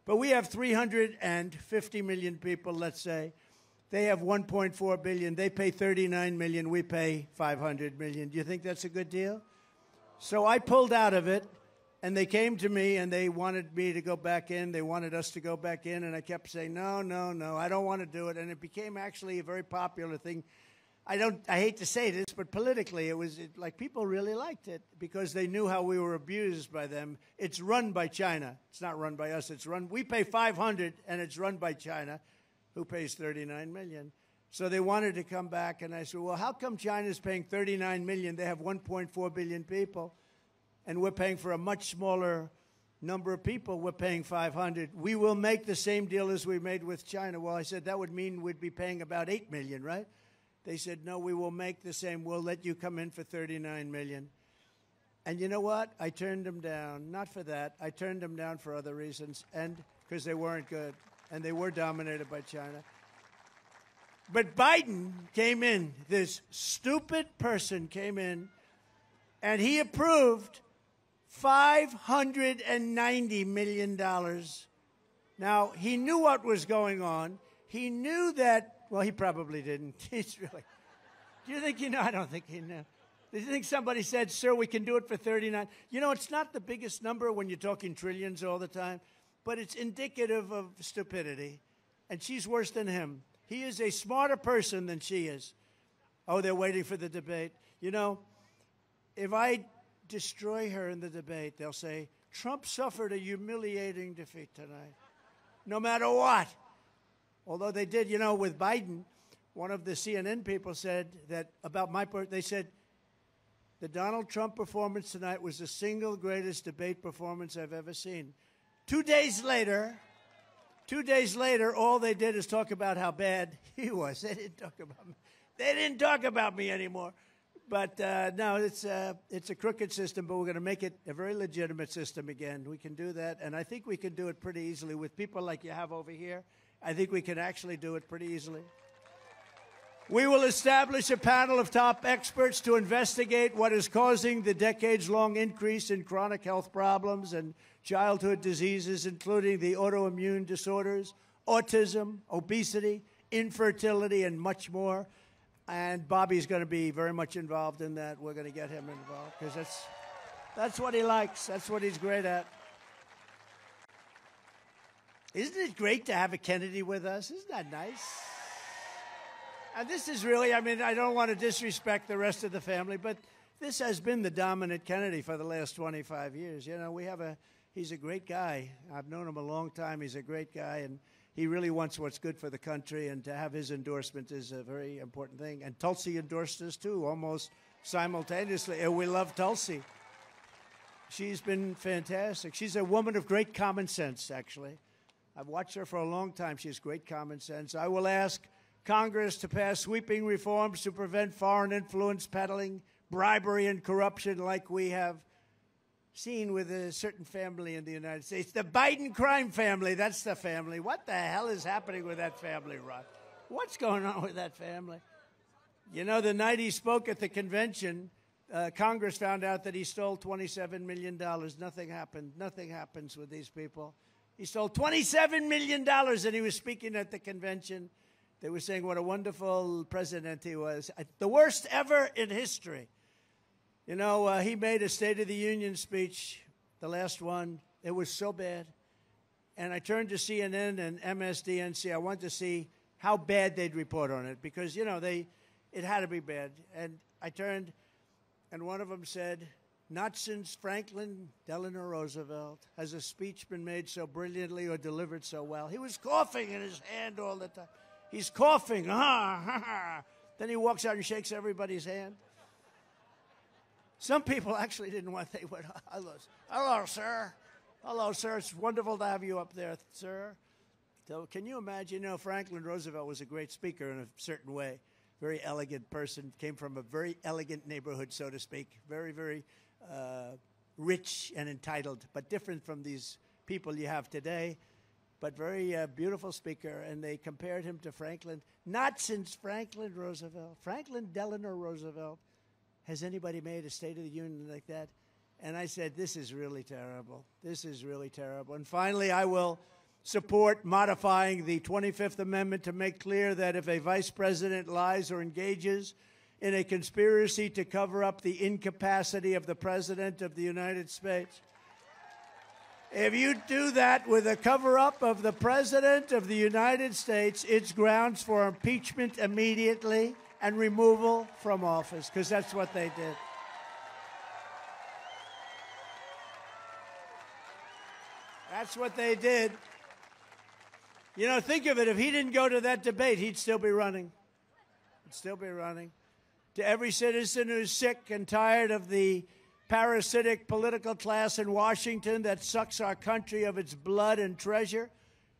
But we have 350 million people, let's say. They have 1.4 billion. They pay 39 million. We pay 500 million. Do you think that's a good deal? So I pulled out of it, and they came to me, and they wanted me to go back in. They wanted us to go back in, and I kept saying, no, no, no, I don't want to do it. And it became actually a very popular thing. I hate to say this, but politically, like people really liked it because they knew how we were abused by them. It's run by China. It's not run by us. We pay 500, and it's run by China, who pays 39 million. So they wanted to come back, and I said, well, how come China's paying 39 million? They have 1.4 billion people, and we're paying for a much smaller number of people. We're paying 500. We will make the same deal as we made with China. Well, I said that would mean we'd be paying about 8 million, right? They said, no, we will make the same. We'll let you come in for $39 million. And you know what? I turned them down. Not for that. I turned them down for other reasons, and because they weren't good, and they were dominated by China. But Biden came in. This stupid person came in, and he approved $590 million. Now, he knew what was going on. He knew that, well, he probably didn't. He's really, do you think he knew? I don't think he knew. Do you think somebody said, sir, we can do it for 39? You know, it's not the biggest number when you're talking trillions all the time, but it's indicative of stupidity. And she's worse than him. He is a smarter person than she is. Oh, they're waiting for the debate. You know, if I destroy her in the debate, they'll say, Trump suffered a humiliating defeat tonight, no matter what. Although they did, you know, with Biden, one of the CNN people said that about they said, the Donald Trump performance tonight was the single greatest debate performance I've ever seen. 2 days later, all they did is talk about how bad he was. They didn't talk about me anymore. But no, it's a crooked system, but we're going to make it a very legitimate system again. We can do that, and I think we can do it pretty easily with people like you have over here. I think we can actually do it pretty easily. We will establish a panel of top experts to investigate what is causing the decades-long increase in chronic health problems and childhood diseases, including the autoimmune disorders, autism, obesity, infertility, and much more. And Bobby's going to be very much involved in that. We're going to get him involved because that's what he likes. That's what he's great at. Isn't it great to have a Kennedy with us? Isn't that nice? And this is really, I mean, I don't want to disrespect the rest of the family, but this has been the dominant Kennedy for the last 25 years. You know, he's a great guy. I've known him a long time. He's a great guy, and he really wants what's good for the country, and to have his endorsement is a very important thing. And Tulsi endorsed us, too, almost simultaneously. And we love Tulsi. She's been fantastic. She's a woman of great common sense, actually. I've watched her for a long time. She has great common sense. I will ask Congress to pass sweeping reforms to prevent foreign influence peddling, bribery, and corruption like we have seen with a certain family in the United States. The Biden crime family, that's the family. What the hell is happening with that family, Rod? What's going on with that family? You know, the night he spoke at the convention, Congress found out that he stole $27 million. Nothing happened. Nothing happens with these people. He stole $27 million, and he was speaking at the convention. They were saying what a wonderful president he was. The worst ever in history. You know, he made a State of the Union speech, the last one. It was so bad. And I turned to CNN and MSDNC. I wanted to see how bad they'd report on it because, you know, it had to be bad. And I turned, and one of them said, not since Franklin Delano Roosevelt has a speech been made so brilliantly or delivered so well. He was coughing in his hand all the time. He's coughing. Then he walks out and shakes everybody's hand. Some people actually didn't want, they went, hello, sir. Hello, sir. It's wonderful to have you up there, sir. So can you imagine, you know, Franklin Roosevelt was a great speaker in a certain way. Very elegant person, came from a very elegant neighborhood, so to speak. Very, very rich and entitled, but different from these people you have today. But very beautiful speaker, and they compared him to Franklin. Not since Franklin Delano Roosevelt, has anybody made a State of the Union like that. And I said, this is really terrible. This is really terrible. And finally, I will support modifying the 25th Amendment to make clear that if a vice president lies or engages in a conspiracy to cover up the incapacity of the President of the United States, if you do that with a cover-up of the President of the United States, it's grounds for impeachment immediately and removal from office, because that's what they did. That's what they did. You know, think of it. If he didn't go to that debate, he'd still be running. He'd still be running. To every citizen who's sick and tired of the parasitic political class in Washington that sucks our country of its blood and treasure,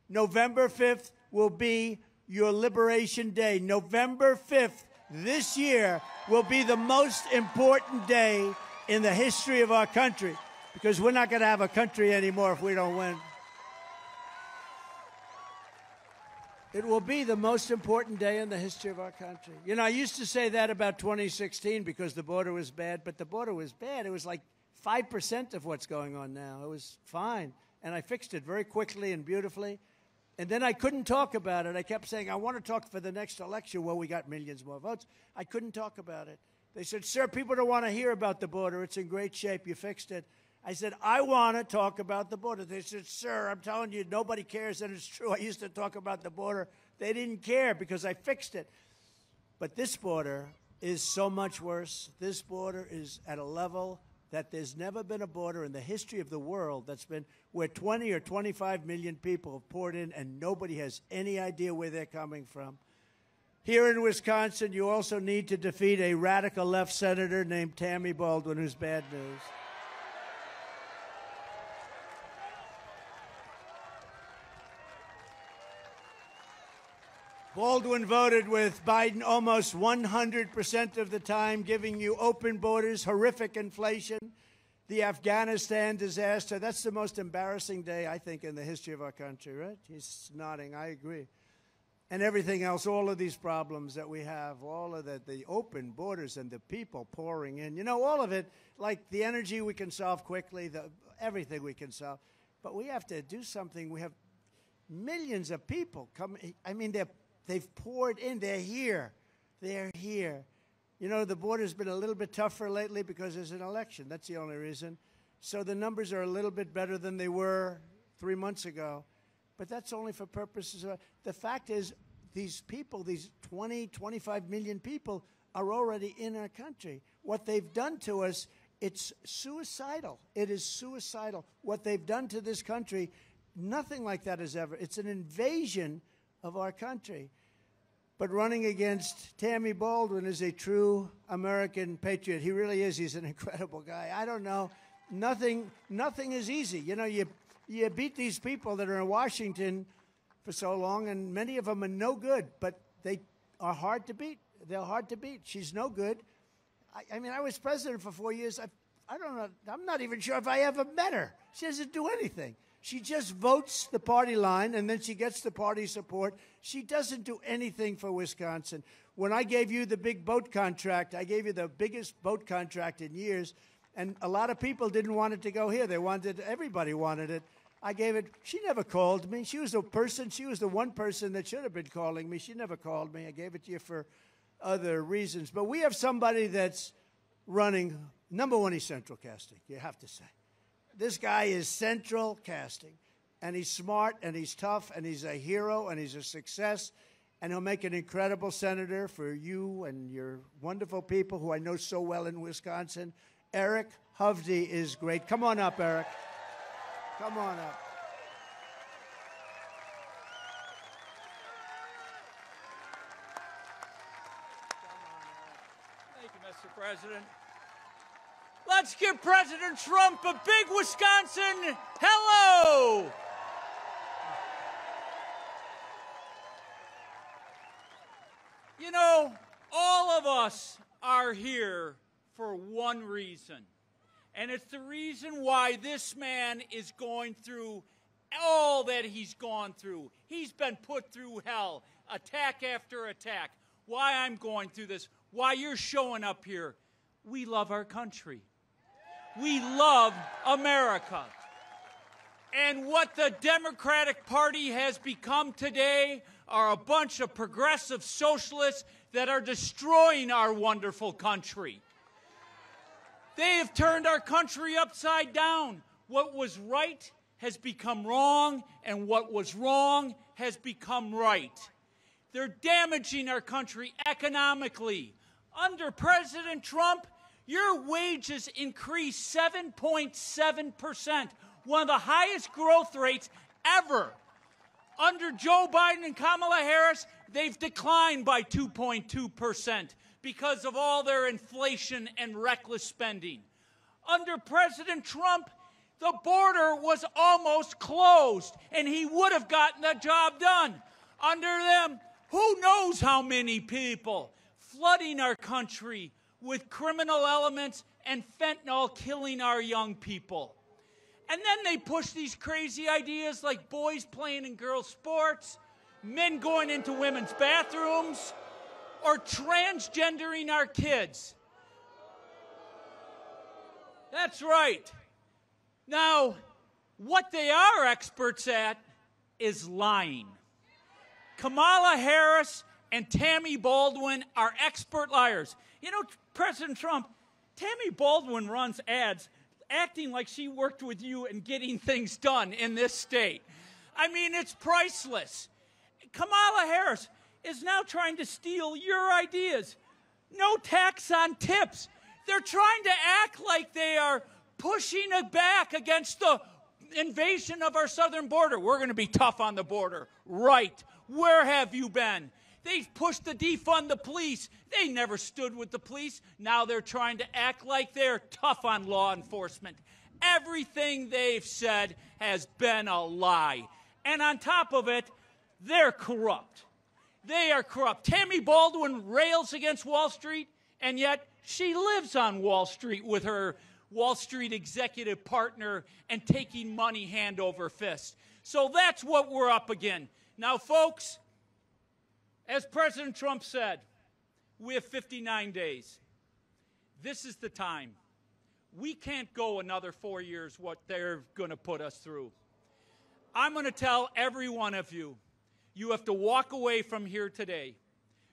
November 5th will be your Liberation Day. November 5th this year will be the most important day in the history of our country, because we're not going to have a country anymore if we don't win. It will be the most important day in the history of our country. You know, I used to say that about 2016 because the border was bad, but the border was bad. It was like 5% of what's going on now. It was fine, and I fixed it very quickly and beautifully. And then I couldn't talk about it. I kept saying, I want to talk for the next election. Well, we got millions more votes. I couldn't talk about it. They said, sir, people don't want to hear about the border. It's in great shape. You fixed it. I said, I want to talk about the border. They said, sir, I'm telling you, nobody cares. And it's true. I used to talk about the border. They didn't care because I fixed it. But this border is so much worse. This border is at a level that there's never been a border in the history of the world that's been where 20 or 25 million people have poured in and nobody has any idea where they're coming from. Here in Wisconsin, you also need to defeat a radical left senator named Tammy Baldwin, who's bad news. Baldwin voted with Biden almost 100% of the time, giving you open borders, horrific inflation, the Afghanistan disaster. That's the most embarrassing day, I think, in the history of our country, right? He's nodding. I agree. And everything else, all of these problems that we have, all of the open borders and the people pouring in. You know, all of it, like the energy we can solve quickly, everything we can solve. But we have to do something. We have millions of people coming. I mean, they've poured in. They're here. They're here. You know, the border's been a little bit tougher lately because there's an election. That's the only reason. So the numbers are a little bit better than they were 3 months ago. But that's only for purposes of, the fact is, these people, these 20, 25 million people are already in our country. What they've done to us, it's suicidal. It is suicidal. What they've done to this country, nothing like that has ever. It's an invasion of our country. But running against Tammy Baldwin is a true American patriot. He really is. He's an incredible guy. I don't know. Nothing is easy. You know, you beat these people that are in Washington for so long, and many of them are no good, but they are hard to beat. They're hard to beat. She's no good. I mean, I was president for 4 years. I don't know. I'm not even sure if I ever met her. She doesn't do anything. She just votes the party line, and then she gets the party support. She doesn't do anything for Wisconsin. When I gave you the big boat contract, I gave you the biggest boat contract in years, and a lot of people didn't want it to go here. Everybody wanted it. I gave it. She never called me. She was the one person that should have been calling me. She never called me. I gave it to you for other reasons. But we have somebody that's running. Number one, he's central casting, you have to say. This guy is central casting, and he's smart, and he's tough, and he's a hero, and he's a success, and he'll make an incredible senator for you and your wonderful people who I know so well in Wisconsin. Eric Hovde is great. Come on up, Eric. Come on up. Thank you, Mr. President. Let's give President Trump a big Wisconsin hello. You know, all of us are here for one reason, and it's the reason why this man is going through all that he's gone through. He's been put through hell, attack after attack. Why I'm going through this, why you're showing up here. We love our country. We love America. And what the Democratic Party has become today are a bunch of progressive socialists that are destroying our wonderful country. They have turned our country upside down. What was right has become wrong, and what was wrong has become right. They're damaging our country economically. Under President Trump, your wages increased 7.7%, one of the highest growth rates ever. Under Joe Biden and Kamala Harris, they've declined by 2.2% because of all their inflation and reckless spending. Under President Trump, the border was almost closed, and he would have gotten the job done. Under them, who knows how many people? flooding our country with criminal elements and fentanyl killing our young people. And then they push these crazy ideas like boys playing in girls' sports, men going into women's bathrooms, or transgendering our kids. That's right. Now, what they are experts at is lying. Kamala Harris and Tammy Baldwin are expert liars. You know, President Trump, Tammy Baldwin runs ads acting like she worked with you and getting things done in this state. I mean, it's priceless. Kamala Harris is now trying to steal your ideas. No tax on tips. They're trying to act like they are pushing it back against the invasion of our southern border. We're going to be tough on the border. Right. Where have you been? They've pushed to defund the police. They never stood with the police. Now they're trying to act like they're tough on law enforcement. Everything they've said has been a lie. And on top of it, they're corrupt. They are corrupt. Tammy Baldwin rails against Wall Street, and yet she lives on Wall Street with her Wall Street executive partner and taking money hand over fist. So that's what we're up against. Now, folks, as President Trump said, we have 59 days. This is the time. We can't go another 4 years what they're going to put us through. I'm going to tell every one of you, you have to walk away from here today.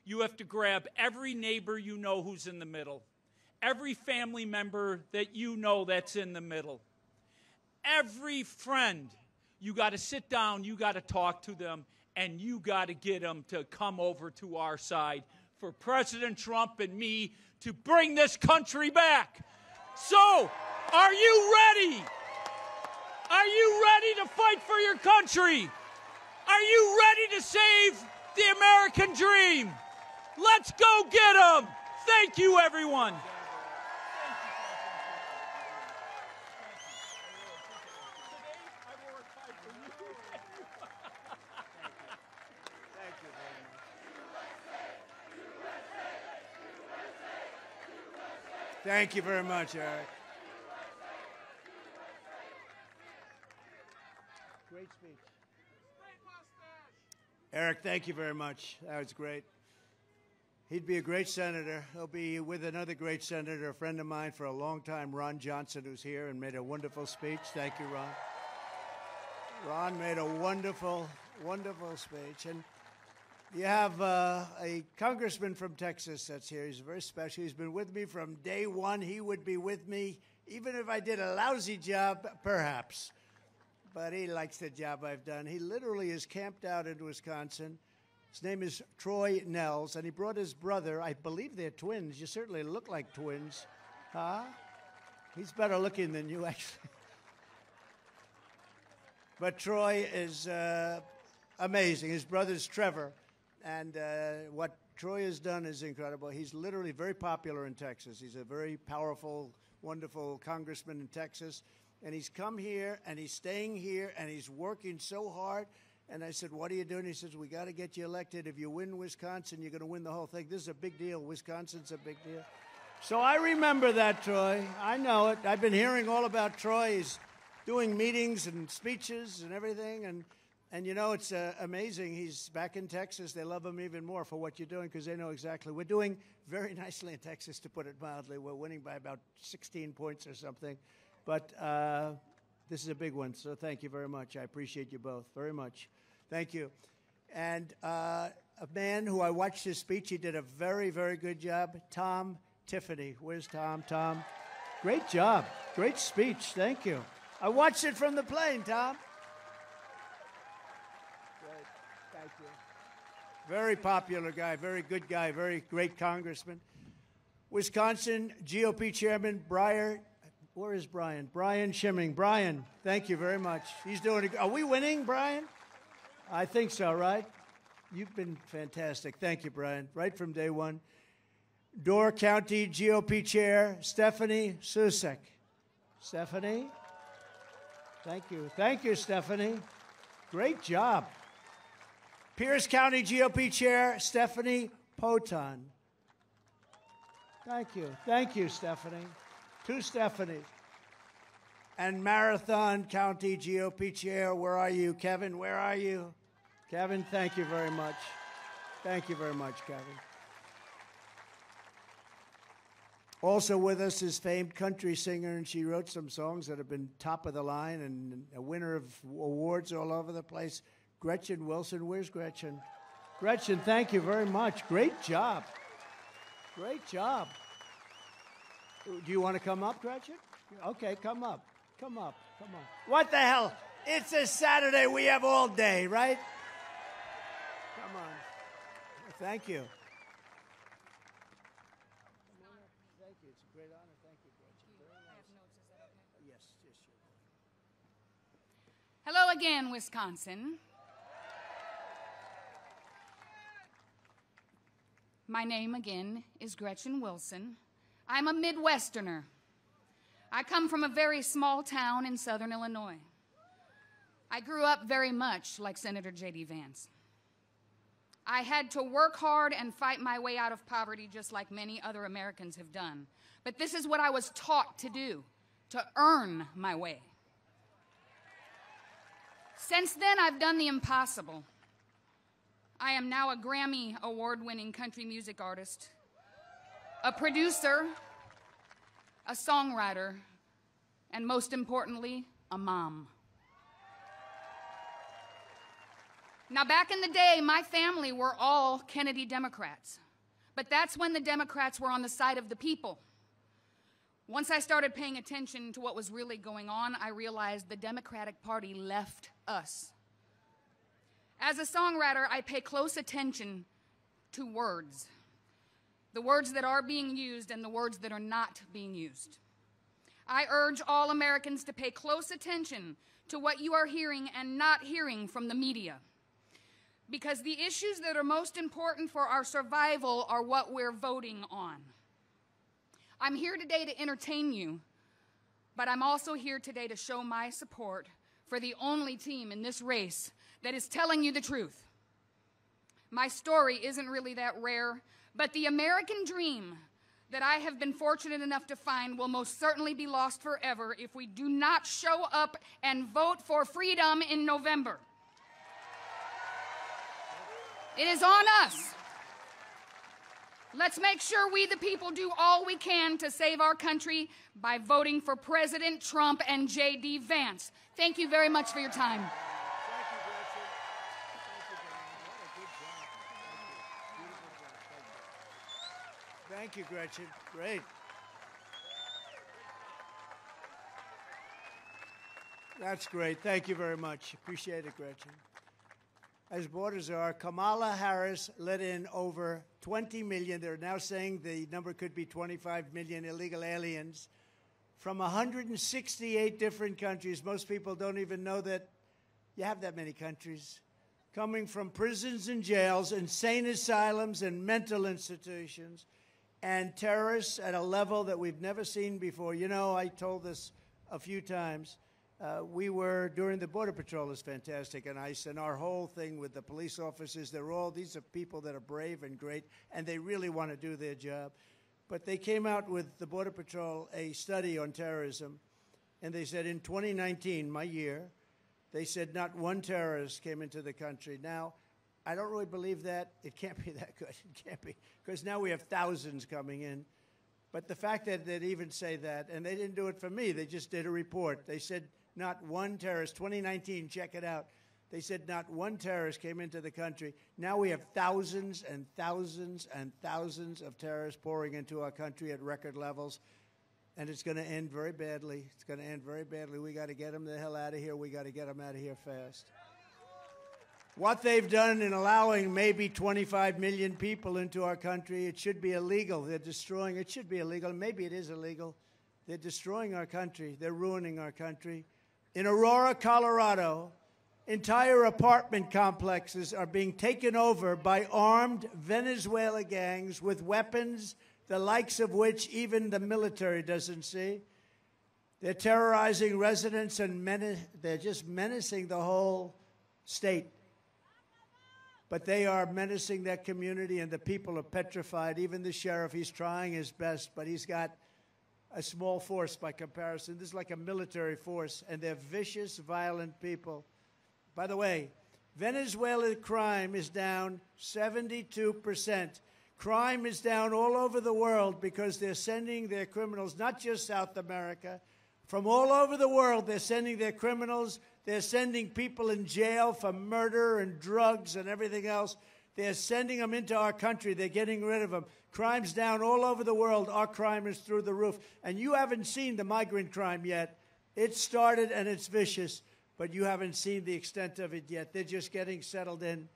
You have to grab every neighbor you know who's in the middle, every family member that you know that's in the middle, every friend. You got to sit down, you got to talk to them, and you got to get them to come over to our side for President Trump and me to bring this country back. So, are you ready? Are you ready to fight for your country? Are you ready to save the American dream? Let's go get them. Thank you, everyone. Thank you very much, Eric. Great speech. Eric, thank you very much. That was great. He'd be a great senator. He'll be with another great senator, a friend of mine for a long time, Ron Johnson, who's here and made a wonderful speech. Thank you, Ron. Ron made a wonderful, wonderful speech. And you have a congressman from Texas that's here. He's very special. He's been with me from day one. He would be with me even if I did a lousy job, perhaps. But he likes the job I've done. He literally is camped out in Wisconsin. His name is Troy Nels, and he brought his brother. I believe they're twins. You certainly look like twins. Huh? He's better looking than you, actually. But Troy is amazing. His brother's Trevor. And what Troy has done is incredible. He's literally very popular in Texas. He's a very powerful, wonderful congressman in Texas. And he's come here, and he's staying here, and he's working so hard. And I said, what are you doing? He says, we got to get you elected. If you win Wisconsin, you're going to win the whole thing. This is a big deal. Wisconsin's a big deal. So I remember that, Troy. I know it. I've been hearing all about Troy. He's doing meetings and speeches and everything. And you know, it's amazing. He's back in Texas. They love him even more for what you're doing because they know exactly. We're doing very nicely in Texas, to put it mildly. We're winning by about 16 points or something. But this is a big one, so thank you very much. I appreciate you both very much. Thank you. And a man who I watched his speech, he did a very, very good job, Tom Tiffany. Where's Tom? Tom, great job. Great speech. Thank you. I watched it from the plane, Tom. Great. Thank you. Very popular guy, very good guy, very great congressman. Wisconsin GOP Chairman Breyer. Where is Brian? Brian Schimming. Brian, thank you very much. He's doing it. Are we winning, Brian? I think so, right? You've been fantastic. Thank you, Brian. Right from day one. Door County GOP Chair Stephanie Susek. Stephanie? Thank you. Thank you, Stephanie. Great job. Pierce County GOP Chair Stephanie Poton. Thank you. Thank you, Stephanie. Two Stephanies. And Marathon County GOP Chair, where are you? Kevin, where are you? Kevin, thank you very much. Thank you very much, Kevin. Also with us is famed country singer, and she wrote some songs that have been top of the line and a winner of awards all over the place, Gretchen Wilson. Where's Gretchen? Gretchen, thank you very much. Great job. Great job. Do you want to come up, Gretchen? Okay, come up. Come up. Come on. What the hell? It's a Saturday. We have all day, right? Come on. Thank you. Thank you. It's a great honor. Thank you, Gretchen. Very nice. I have notes. Is that okay? Yes, sure. Hello again, Wisconsin. My name again is Gretchen Wilson. I'm a Midwesterner. I come from a very small town in southern Illinois. I grew up very much like Senator J.D. Vance. I had to work hard and fight my way out of poverty just like many other Americans have done. But this is what I was taught to do, to earn my way. Since then, I've done the impossible. I am now a Grammy award-winning country music artist, a producer, a songwriter, and most importantly, a mom. Now, back in the day, my family were all Kennedy Democrats, but that's when the Democrats were on the side of the people. Once I started paying attention to what was really going on, I realized the Democratic Party left us. As a songwriter, I pay close attention to words, the words that are being used and the words that are not being used. I urge all Americans to pay close attention to what you are hearing and not hearing from the media, because the issues that are most important for our survival are what we're voting on. I'm here today to entertain you, but I'm also here today to show my support for the only team in this race that is telling you the truth. My story isn't really that rare, but the American dream that I have been fortunate enough to find will most certainly be lost forever if we do not show up and vote for freedom in November. It is on us. Let's make sure we, the people, do all we can to save our country by voting for President Trump and J.D. Vance. Thank you very much for your time. Thank you, Gretchen. Great. That's great. Thank you very much. Appreciate it, Gretchen. As borders are, Kamala Harris let in over 20 million. They're now saying the number could be 25 million illegal aliens from 168 different countries. Most people don't even know that you have that many countries. Coming from prisons and jails, insane asylums and mental institutions, and terrorists at a level that we've never seen before. You know, I told this a few times. We were, during the Border Patrol is fantastic, and ICE, and our whole thing with the police officers, these are people that are brave and great, and they really want to do their job. But they came out with the Border Patrol a study on terrorism, and they said in 2019, my year, they said not one terrorist came into the country. Now, I don't really believe that. It can't be that good. It can't be, because now we have thousands coming in. But the fact that they'd even say that, and they didn't do it for me, they just did a report. They said not one terrorist, 2019, check it out. They said not one terrorist came into the country. Now we have thousands and thousands and thousands of terrorists pouring into our country at record levels. And it's going to end very badly. It's going to end very badly. We got to get them the hell out of here. We got to get them out of here fast. What they've done in allowing maybe 25 million people into our country, it should be illegal. They're destroying, it should be illegal. Maybe it is illegal. They're destroying our country. They're ruining our country. In Aurora, Colorado, entire apartment complexes are being taken over by armed Venezuela gangs with weapons, the likes of which even the military doesn't see. They're terrorizing residents and they're just menacing the whole state. But they are menacing that community, and the people are petrified. Even the sheriff, he's trying his best, but he's got a small force by comparison. This is like a military force, and they're vicious, violent people. By the way, Venezuela crime is down 72%. Crime is down all over the world because they're sending their criminals, not just South America, from all over the world. They're sending their criminals. They're sending people in jail for murder and drugs and everything else. They're sending them into our country. They're getting rid of them. Crime's down all over the world. Our crime is through the roof. And you haven't seen the migrant crime yet. It started and it's vicious, but you haven't seen the extent of it yet. They're just getting settled in.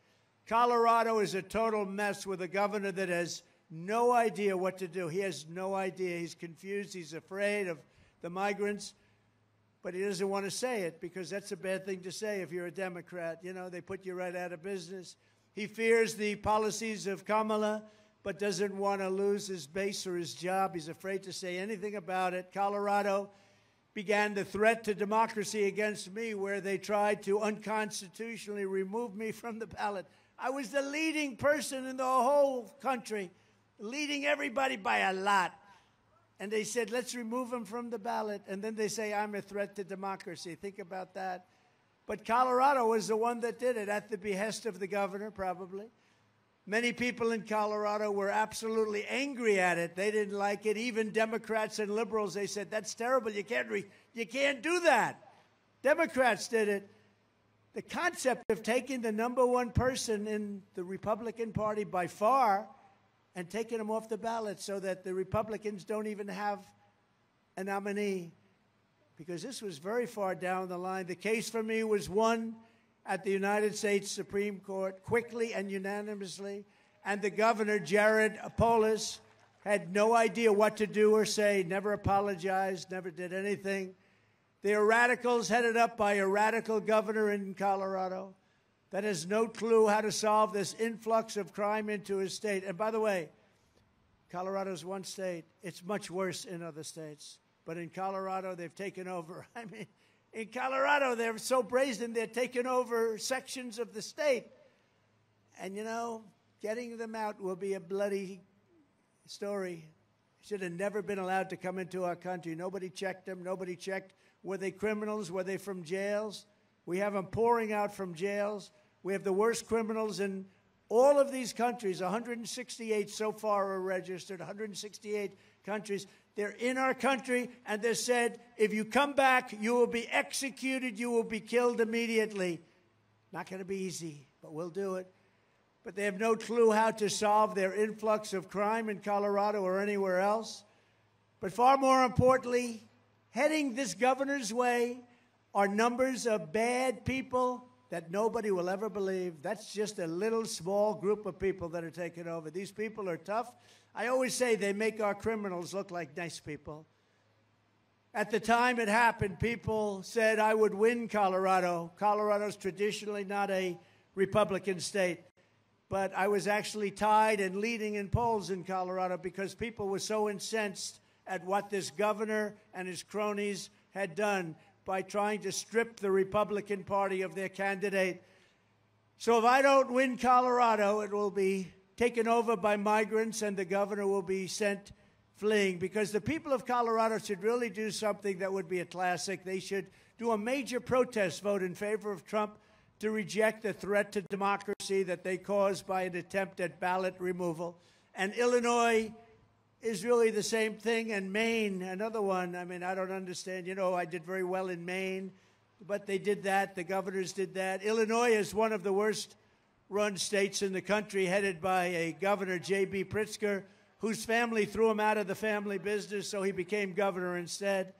Colorado is a total mess with a governor that has no idea what to do. He has no idea. He's confused. He's afraid of the migrants. But he doesn't want to say it because that's a bad thing to say if you're a Democrat. You know, they put you right out of business. He fears the policies of Kamala, but doesn't want to lose his base or his job. He's afraid to say anything about it. Colorado began the threat to democracy against me, where they tried to unconstitutionally remove me from the ballot. I was the leading person in the whole country, leading everybody by a lot. And they said, let's remove him from the ballot. And then they say, I'm a threat to democracy. Think about that. But Colorado was the one that did it, at the behest of the governor, probably. Many people in Colorado were absolutely angry at it. They didn't like it. Even Democrats and liberals, they said, that's terrible. You can't do that. Democrats did it. The concept of taking the #1 person in the Republican Party by far and taking him off the ballot so that the Republicans don't even have a nominee, because this was very far down the line. The case for me was won at the United States Supreme Court quickly and unanimously, and the governor, Jared Polis, had no idea what to do or say, never apologized, never did anything. They are radicals headed up by a radical governor in Colorado that has no clue how to solve this influx of crime into his state. And by the way, Colorado's one state. It's much worse in other states. But in Colorado, they've taken over. I mean, in Colorado, they're so brazen, they're taking over sections of the state. And, you know, getting them out will be a bloody story. Should have never been allowed to come into our country. Nobody checked them. Nobody checked, were they criminals? Were they from jails? We have them pouring out from jails. We have the worst criminals in all of these countries. 168 so far are registered, 168 countries. They're in our country, and they said, if you come back, you will be executed, you will be killed immediately. Not going to be easy, but we'll do it. But they have no clue how to solve their influx of crime in Colorado or anywhere else. But far more importantly, heading this governor's way are numbers of bad people that nobody will ever believe. That's just a little small group of people that are taking over. These people are tough. I always say they make our criminals look like nice people. At the time it happened, people said I would win Colorado. Colorado's traditionally not a Republican state. But I was actually tied and leading in polls in Colorado because people were so incensed at what this governor and his cronies had done by trying to strip the Republican Party of their candidate. So if I don't win Colorado, it will be taken over by migrants and the governor will be sent fleeing, because the people of Colorado should really do something that would be a classic. They should do a major protest vote in favor of Trump to reject the threat to democracy that they caused by an attempt at ballot removal. And Illinois is really the same thing, and Maine, another one. I mean, I don't understand. You know, I did very well in Maine, but they did that. The governors did that. Illinois is one of the worst-run states in the country, headed by a governor, J.B. Pritzker, whose family threw him out of the family business, so he became governor instead.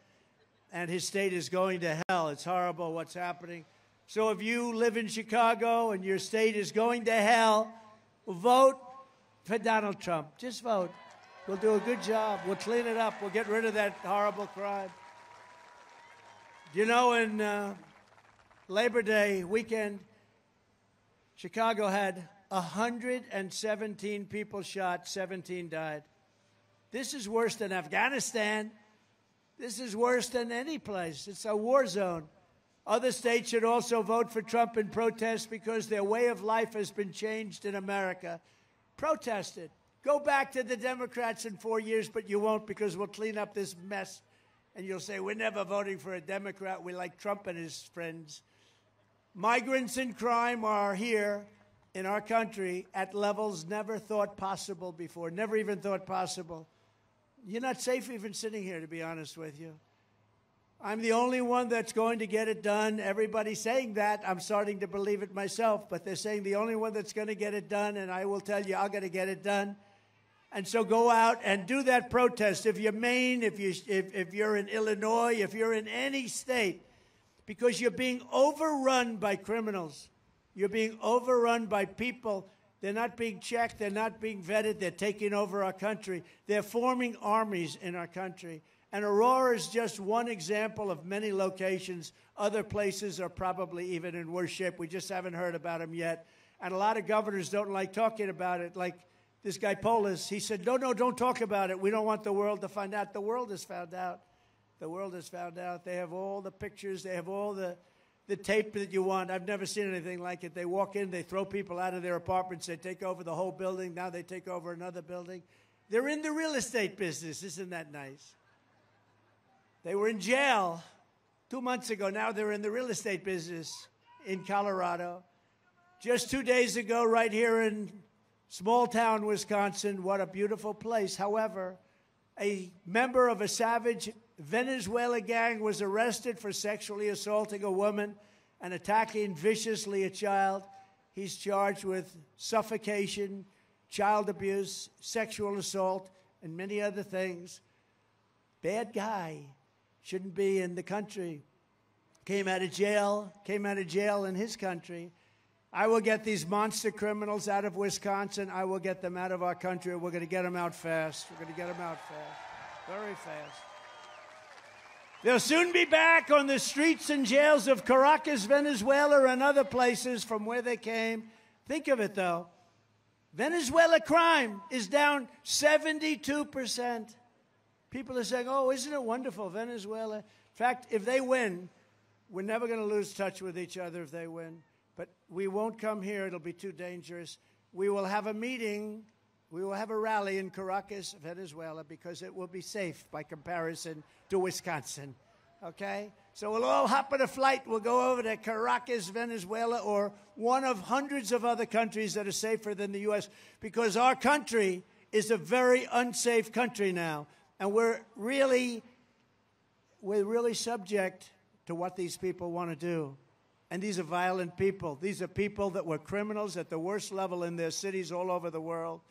And his state is going to hell. It's horrible what's happening. So if you live in Chicago and your state is going to hell, vote for Donald Trump. Just vote. We'll do a good job. We'll clean it up. We'll get rid of that horrible crime. You know, in Labor Day weekend, Chicago had 117 people shot, 17 died. This is worse than Afghanistan. This is worse than any place. It's a war zone. Other states should also vote for Trump in protest because their way of life has been changed in America. Protest it. Go back to the Democrats in 4 years, but you won't because we'll clean up this mess. And you'll say, we're never voting for a Democrat. We like Trump and his friends. Migrants and crime are here in our country at levels never thought possible before, never even thought possible. You're not safe even sitting here, to be honest with you. I'm the only one that's going to get it done. Everybody's saying that. I'm starting to believe it myself, but they're saying the only one that's going to get it done, and I will tell you, I'm going to get it done. And so go out and do that protest. If you're Maine, if you're in Illinois, if you're in any state, because you're being overrun by criminals. You're being overrun by people. They're not being checked. They're not being vetted. They're taking over our country. They're forming armies in our country. And Aurora is just one example of many locations. Other places are probably even in worse shape. We just haven't heard about them yet. And a lot of governors don't like talking about it. Like this guy Polis, he said, no, don't talk about it. We don't want the world to find out. The world has found out. The world has found out. They have all the pictures. They have all the tape that you want. I've never seen anything like it. They walk in, they throw people out of their apartments. They take over the whole building. Now they take over another building. They're in the real estate business. Isn't that nice? They were in jail 2 months ago. Now they're in the real estate business in Colorado. Just 2 days ago, right here in small town Wisconsin, what a beautiful place. However, a member of a savage Venezuela gang was arrested for sexually assaulting a woman and attacking viciously a child. He's charged with suffocation, child abuse, sexual assault, and many other things. Bad guy. Shouldn't be in the country. Came out of jail in his country. I will get these monster criminals out of Wisconsin. I will get them out of our country. We're going to get them out fast. We're going to get them out fast. Very fast. They'll soon be back on the streets and jails of Caracas, Venezuela, and other places from where they came. Think of it, though. Venezuela crime is down 72%. People are saying, oh, isn't it wonderful, Venezuela? In fact, if they win, we're never going to lose touch with each other if they win. But we won't come here. It'll be too dangerous. We will have a meeting. We will have a rally in Caracas, Venezuela, because it will be safe by comparison to Wisconsin. Okay? So we'll all hop on a flight. We'll go over to Caracas, Venezuela, or one of hundreds of other countries that are safer than the U.S., because our country is a very unsafe country now. And we're really subject to what these people want to do. And these are violent people. These are people that were criminals at the worst level in their cities all over the world.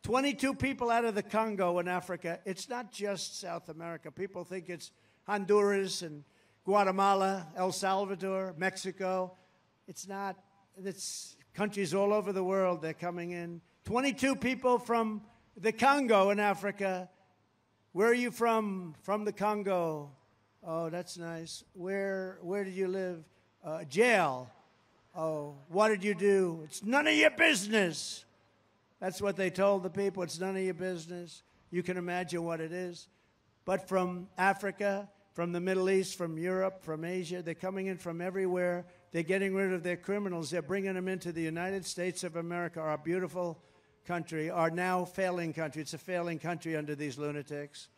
22 people out of the Congo in Africa. It's not just South America. People think it's Honduras and Guatemala, El Salvador, Mexico. It's not. It's countries all over the world. They're coming in. 22 people from the Congo in Africa. Where are you from? From the Congo. Oh, that's nice. Where did you live? Jail. Oh, what did you do? It's none of your business. That's what they told the people. It's none of your business. You can imagine what it is. But from Africa, from the Middle East, from Europe, from Asia, they're coming in from everywhere. They're getting rid of their criminals. They're bringing them into the United States of America, our beautiful country, our now failing country. It's a failing country under these lunatics.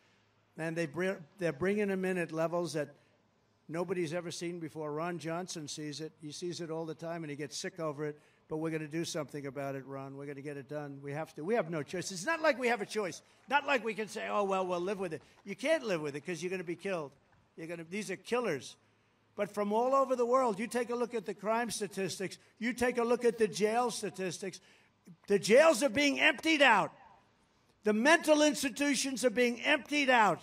And they're bringing them in at levels that nobody's ever seen before. Ron Johnson sees it. He sees it all the time, and he gets sick over it. But we're going to do something about it, Ron. We're going to get it done. We have to. We have no choice. It's not like we have a choice. Not like we can say, oh, well, we'll live with it. You can't live with it because you're going to be killed. These are killers. But from all over the world, you take a look at the crime statistics. You take a look at the jail statistics. The jails are being emptied out. The mental institutions are being emptied out,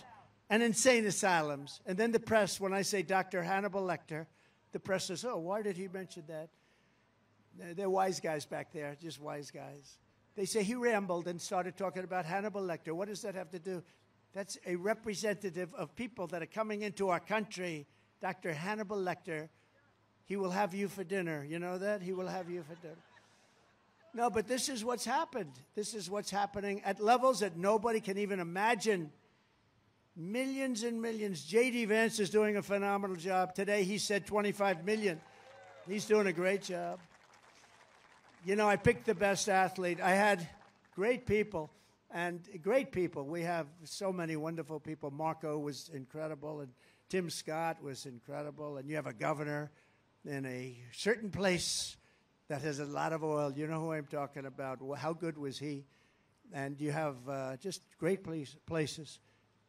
and insane asylums. And then the press, when I say Dr. Hannibal Lecter, the press says, oh, why did he mention that? They're wise guys back there, just wise guys. They say he rambled and started talking about Hannibal Lecter. What does that have to do? That's a representative of people that are coming into our country. Dr. Hannibal Lecter, he will have you for dinner. You know that? He will have you for dinner. No, but this is what's happened. This is what's happening at levels that nobody can even imagine. Millions and millions. J.D. Vance is doing a phenomenal job. Today he said 25 million. He's doing a great job. You know, I picked the best athlete. I had great people, and great people. We have so many wonderful people. Marco was incredible, and Tim Scott was incredible, and you have a governor in a certain place that has a lot of oil. You know who I'm talking about. How good was he? And you have just great places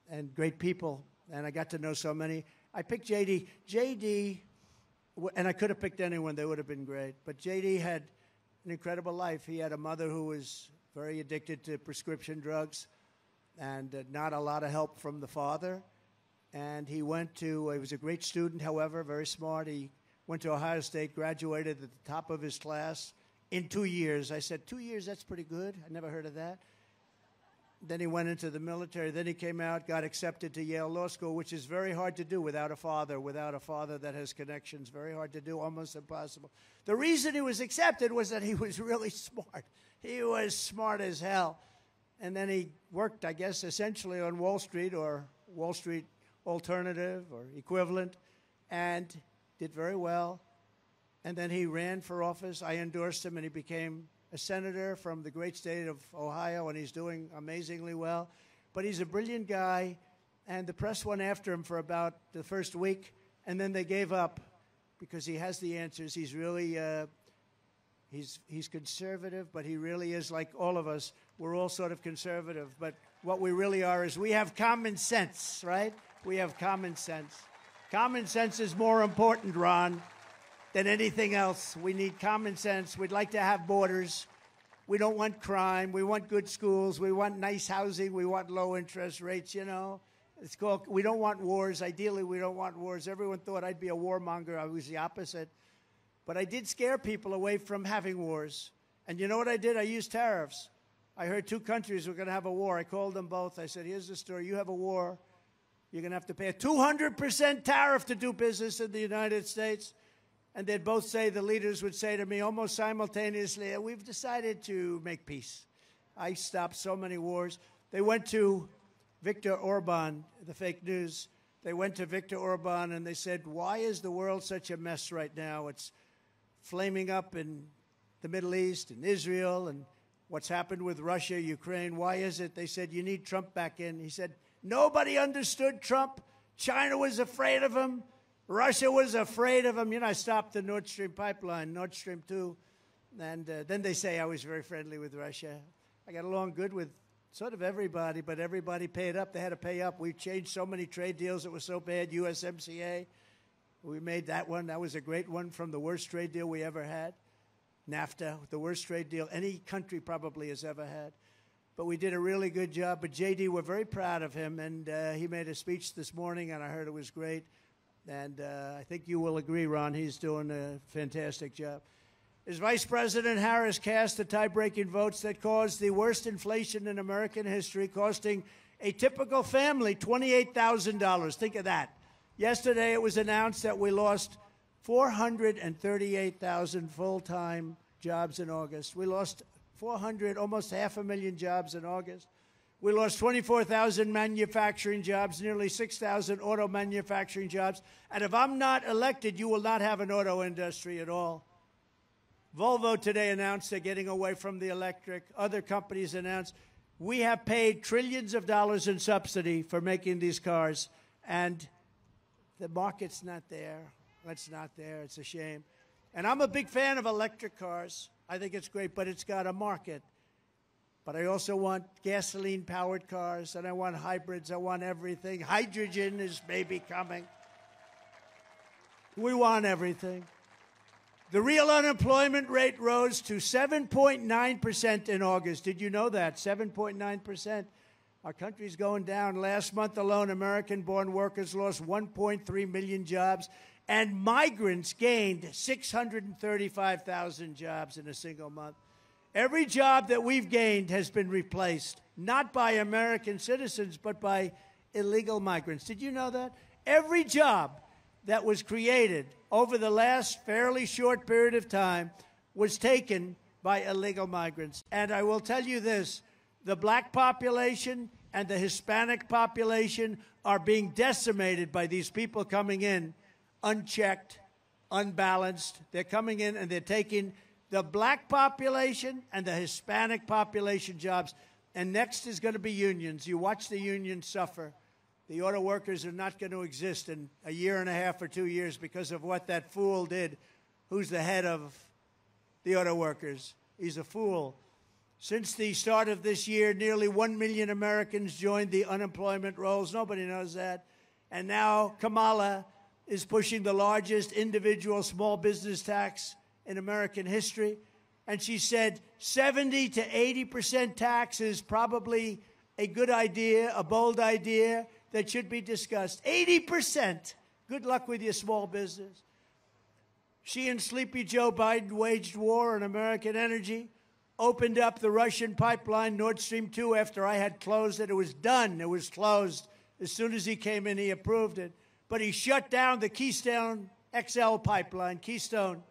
and great people, and I got to know so many. I picked J.D. J.D., and I could have picked anyone. They would have been great. But J.D. had an incredible life. He had a mother who was very addicted to prescription drugs and not a lot of help from the father. And he was a great student, however, very smart. He went to Ohio State, graduated at the top of his class in 2 years. I said, 2 years, that's pretty good. I never heard of that. Then he went into the military. Then he came out, got accepted to Yale Law School, which is very hard to do without a father that has connections. Very hard to do, almost impossible. The reason he was accepted was that he was really smart. He was smart as hell. And then he worked, I guess, essentially on Wall Street or Wall Street alternative or equivalent, and did very well. And then he ran for office. I endorsed him, and he became a senator from the great state of Ohio, and he's doing amazingly well. But he's a brilliant guy, and the press went after him for about the first week, and then they gave up because he has the answers. He's really, he's conservative, but he really is like all of us. We're all sort of conservative, but what we really are is we have common sense, right? We have common sense. Common sense is more important, Ron, than anything else. We need common sense. We'd like to have borders. We don't want crime. We want good schools. We want nice housing. We want low interest rates, you know. It's called, we don't want wars. Ideally, we don't want wars. Everyone thought I'd be a warmonger. I was the opposite. But I did scare people away from having wars. And you know what I did? I used tariffs. I heard two countries were going to have a war. I called them both. I said, here's the story. You have a war. You're going to have to pay a 200% tariff to do business in the United States. And they'd both say, the leaders would say to me almost simultaneously, we've decided to make peace. I stopped so many wars. They went to Viktor Orban, the fake news. They went to Viktor Orban and they said, why is the world such a mess right now? It's flaming up in the Middle East and Israel and what's happened with Russia, Ukraine. Why is it? They said, you need Trump back in. He said, nobody understood Trump. China was afraid of him. Russia was afraid of him. You know, I stopped the Nord Stream pipeline, Nord Stream 2. And then they say I was very friendly with Russia. I got along good with sort of everybody, but everybody paid up. They had to pay up. We changed so many trade deals that were so bad. USMCA, we made that one. That was a great one from the worst trade deal we ever had. NAFTA, the worst trade deal any country probably has ever had. But we did a really good job. But J.D., we're very proud of him. And he made a speech this morning, and I heard it was great. And I think you will agree, Ron, he's doing a fantastic job. As Vice President Harris cast the tie-breaking votes that caused the worst inflation in American history, costing a typical family $28,000. Think of that. Yesterday it was announced that we lost 438,000 full-time jobs in August. We lost 400, almost 500,000 jobs in August. We lost 24,000 manufacturing jobs, nearly 6,000 auto manufacturing jobs. And if I'm not elected, you will not have an auto industry at all. Volvo today announced they're getting away from the electric. Other companies announced. We have paid trillions of dollars in subsidy for making these cars, and the market's not there. It's not there. It's a shame. And I'm a big fan of electric cars. I think it's great, but it's got a market. But I also want gasoline-powered cars, and I want hybrids. I want everything. Hydrogen is maybe coming. We want everything. The real unemployment rate rose to 7.9% in August. Did you know that? 7.9%. Our country's going down. Last month alone, American-born workers lost 1.3 million jobs, and migrants gained 635,000 jobs in a single month. Every job that we've gained has been replaced, not by American citizens, but by illegal migrants. Did you know that? Every job that was created over the last fairly short period of time was taken by illegal migrants. And I will tell you this, the black population and the Hispanic population are being decimated by these people coming in unchecked, unbalanced. They're coming in and they're taking the black population and the Hispanic population jobs. And next is going to be unions. You watch the unions suffer. The auto workers are not going to exist in a year and a half or 2 years because of what that fool did. Who's the head of the auto workers? He's a fool. Since the start of this year, nearly 1 million Americans joined the unemployment rolls. Nobody knows that. And now Kamala is pushing the largest individual small business tax in American history. And she said 70 to 80% tax is probably a good idea, a bold idea that should be discussed. 80%. Good luck with your small business. She and Sleepy Joe Biden waged war on American energy, opened up the Russian pipeline, Nord Stream 2, after I had closed it. It was done. It was closed. As soon as he came in, he approved it. But he shut down the Keystone XL pipeline, Keystone.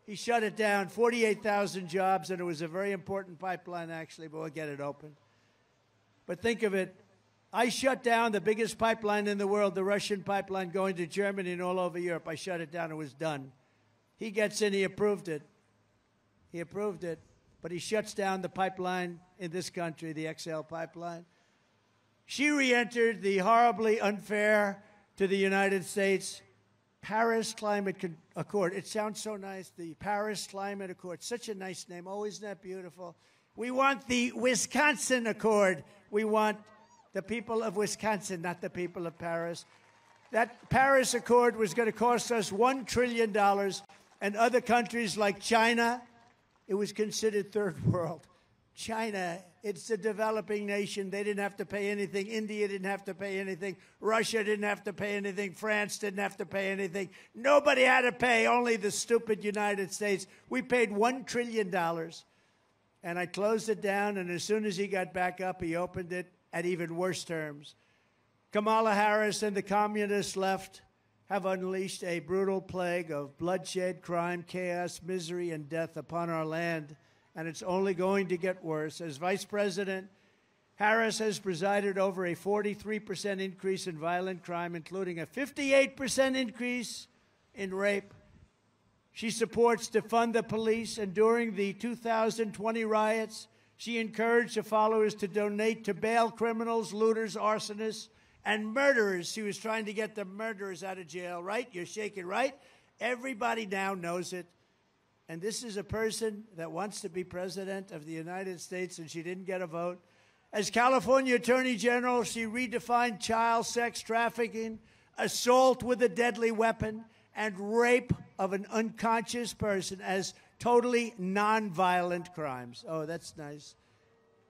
He shut it down, 48,000 jobs, and it was a very important pipeline, actually, but we'll get it open. But think of it. I shut down the biggest pipeline in the world, the Russian pipeline going to Germany and all over Europe. I shut it down. It was done. He gets in. He approved it. He approved it. But he shuts down the pipeline in this country, the XL pipeline. She re-entered the horribly unfair to the United States Paris Climate Accord. It sounds so nice, the Paris Climate Accord. Such a nice name. Oh, isn't that beautiful? We want the Wisconsin Accord. We want the people of Wisconsin, not the people of Paris. That Paris Accord was going to cost us $1 trillion, and other countries like China, it was considered third world. China, it's a developing nation. They didn't have to pay anything. India didn't have to pay anything. Russia didn't have to pay anything. France didn't have to pay anything. Nobody had to pay, only the stupid United States. We paid $1 trillion. And I closed it down, and as soon as he got back up, he opened it at even worse terms. Kamala Harris and the communist left have unleashed a brutal plague of bloodshed, crime, chaos, misery, and death upon our land, and it's only going to get worse. As Vice President, Harris has presided over a 43% increase in violent crime, including a 58% increase in rape. She supports defund the police, and during the 2020 riots, she encouraged her followers to donate to bail criminals, looters, arsonists, and murderers. She was trying to get the murderers out of jail, right? You're shaking, right? Everybody now knows it. And this is a person that wants to be president of the United States, and she didn't get a vote. As California Attorney General, she redefined child sex trafficking, assault with a deadly weapon, and rape of an unconscious person as totally nonviolent crimes. Oh, that's nice.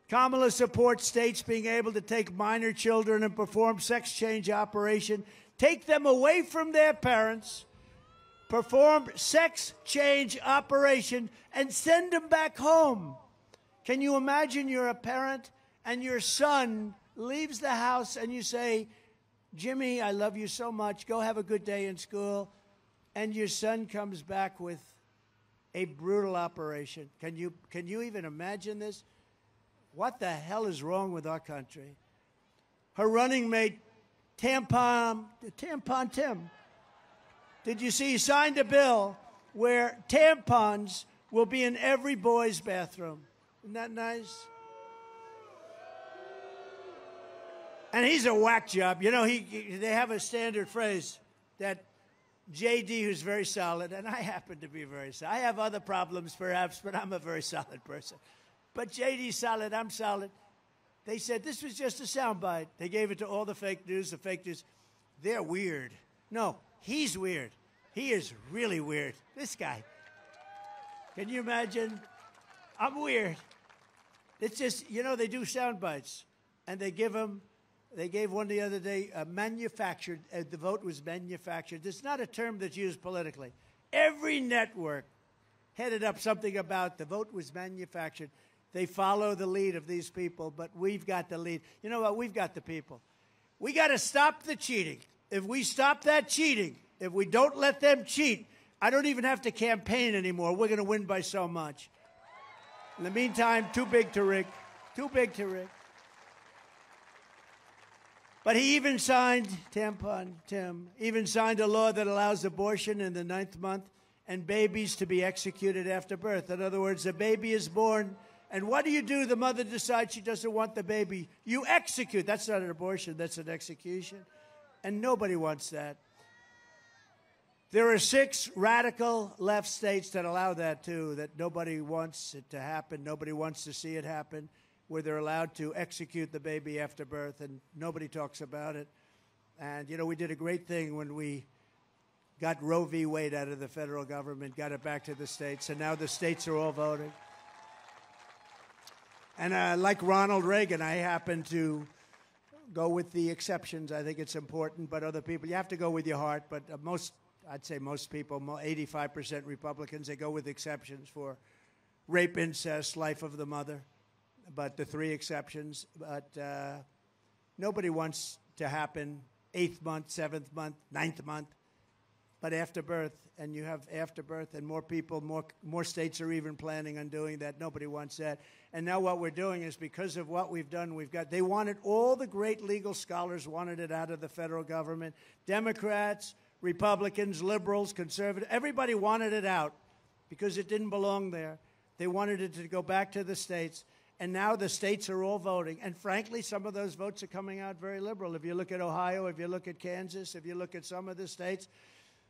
Kamala supports states being able to take minor children and perform sex change operation, take them away from their parents, perform sex change operation, and send them back home. Can you imagine you're a parent and your son leaves the house and you say, Jimmy, I love you so much. Go have a good day in school. And your son comes back with a brutal operation. Can you even imagine this? What the hell is wrong with our country? Her running mate, Tampon Tim, did you see he signed a bill where tampons will be in every boy's bathroom? Isn't that nice? And he's a whack job. You know, they have a standard phrase that J.D., who's very solid, and I happen to be very solid. I have other problems, perhaps, but I'm a very solid person. But J.D.'s solid, I'm solid. They said this was just a soundbite. They gave it to all the fake news. The fake news, they're weird. No, he's weird. He is really weird. This guy. Can you imagine? I'm weird. It's just, you know, they do sound bites, and they give them. They gave one the other day, manufactured. The vote was manufactured. It's not a term that's used politically. Every network headed up something about the vote was manufactured. They follow the lead of these people, but we've got the lead. You know what? We've got the people. We got to stop the cheating. If we stop that cheating, if we don't let them cheat, I don't even have to campaign anymore. We're going to win by so much. In the meantime, too big to rig. Too big to rig. But he even signed, Tim, even signed a law that allows abortion in the 9th month and babies to be executed after birth. In other words, a baby is born, and what do? The mother decides she doesn't want the baby. You execute. That's not an abortion. That's an execution. And nobody wants that. There are 6 radical left states that allow that, too, that nobody wants it to happen. Nobody wants to see it happen, where they're allowed to execute the baby after birth, and nobody talks about it. And, you know, we did a great thing when we got Roe v. Wade out of the federal government, got it back to the states, and now the states are all voting. And like Ronald Reagan, I happen to go with the exceptions. I think it's important, but other people, you have to go with your heart. But I'd say most people, 85% Republicans, they go with exceptions for rape, incest, life of the mother. But the 3 exceptions. But nobody wants to happen 8th month, 7th month, 9th month. But after birth, and you have after birth, and more people, more states are even planning on doing that. Nobody wants that. And now what we're doing is, because of what we've done, they wanted, all the great legal scholars wanted it out of the federal government. Democrats, Republicans, liberals, conservatives, everybody wanted it out because it didn't belong there. They wanted it to go back to the states. And now the states are all voting. And frankly, some of those votes are coming out very liberal. If you look at Ohio, if you look at Kansas, if you look at some of the states.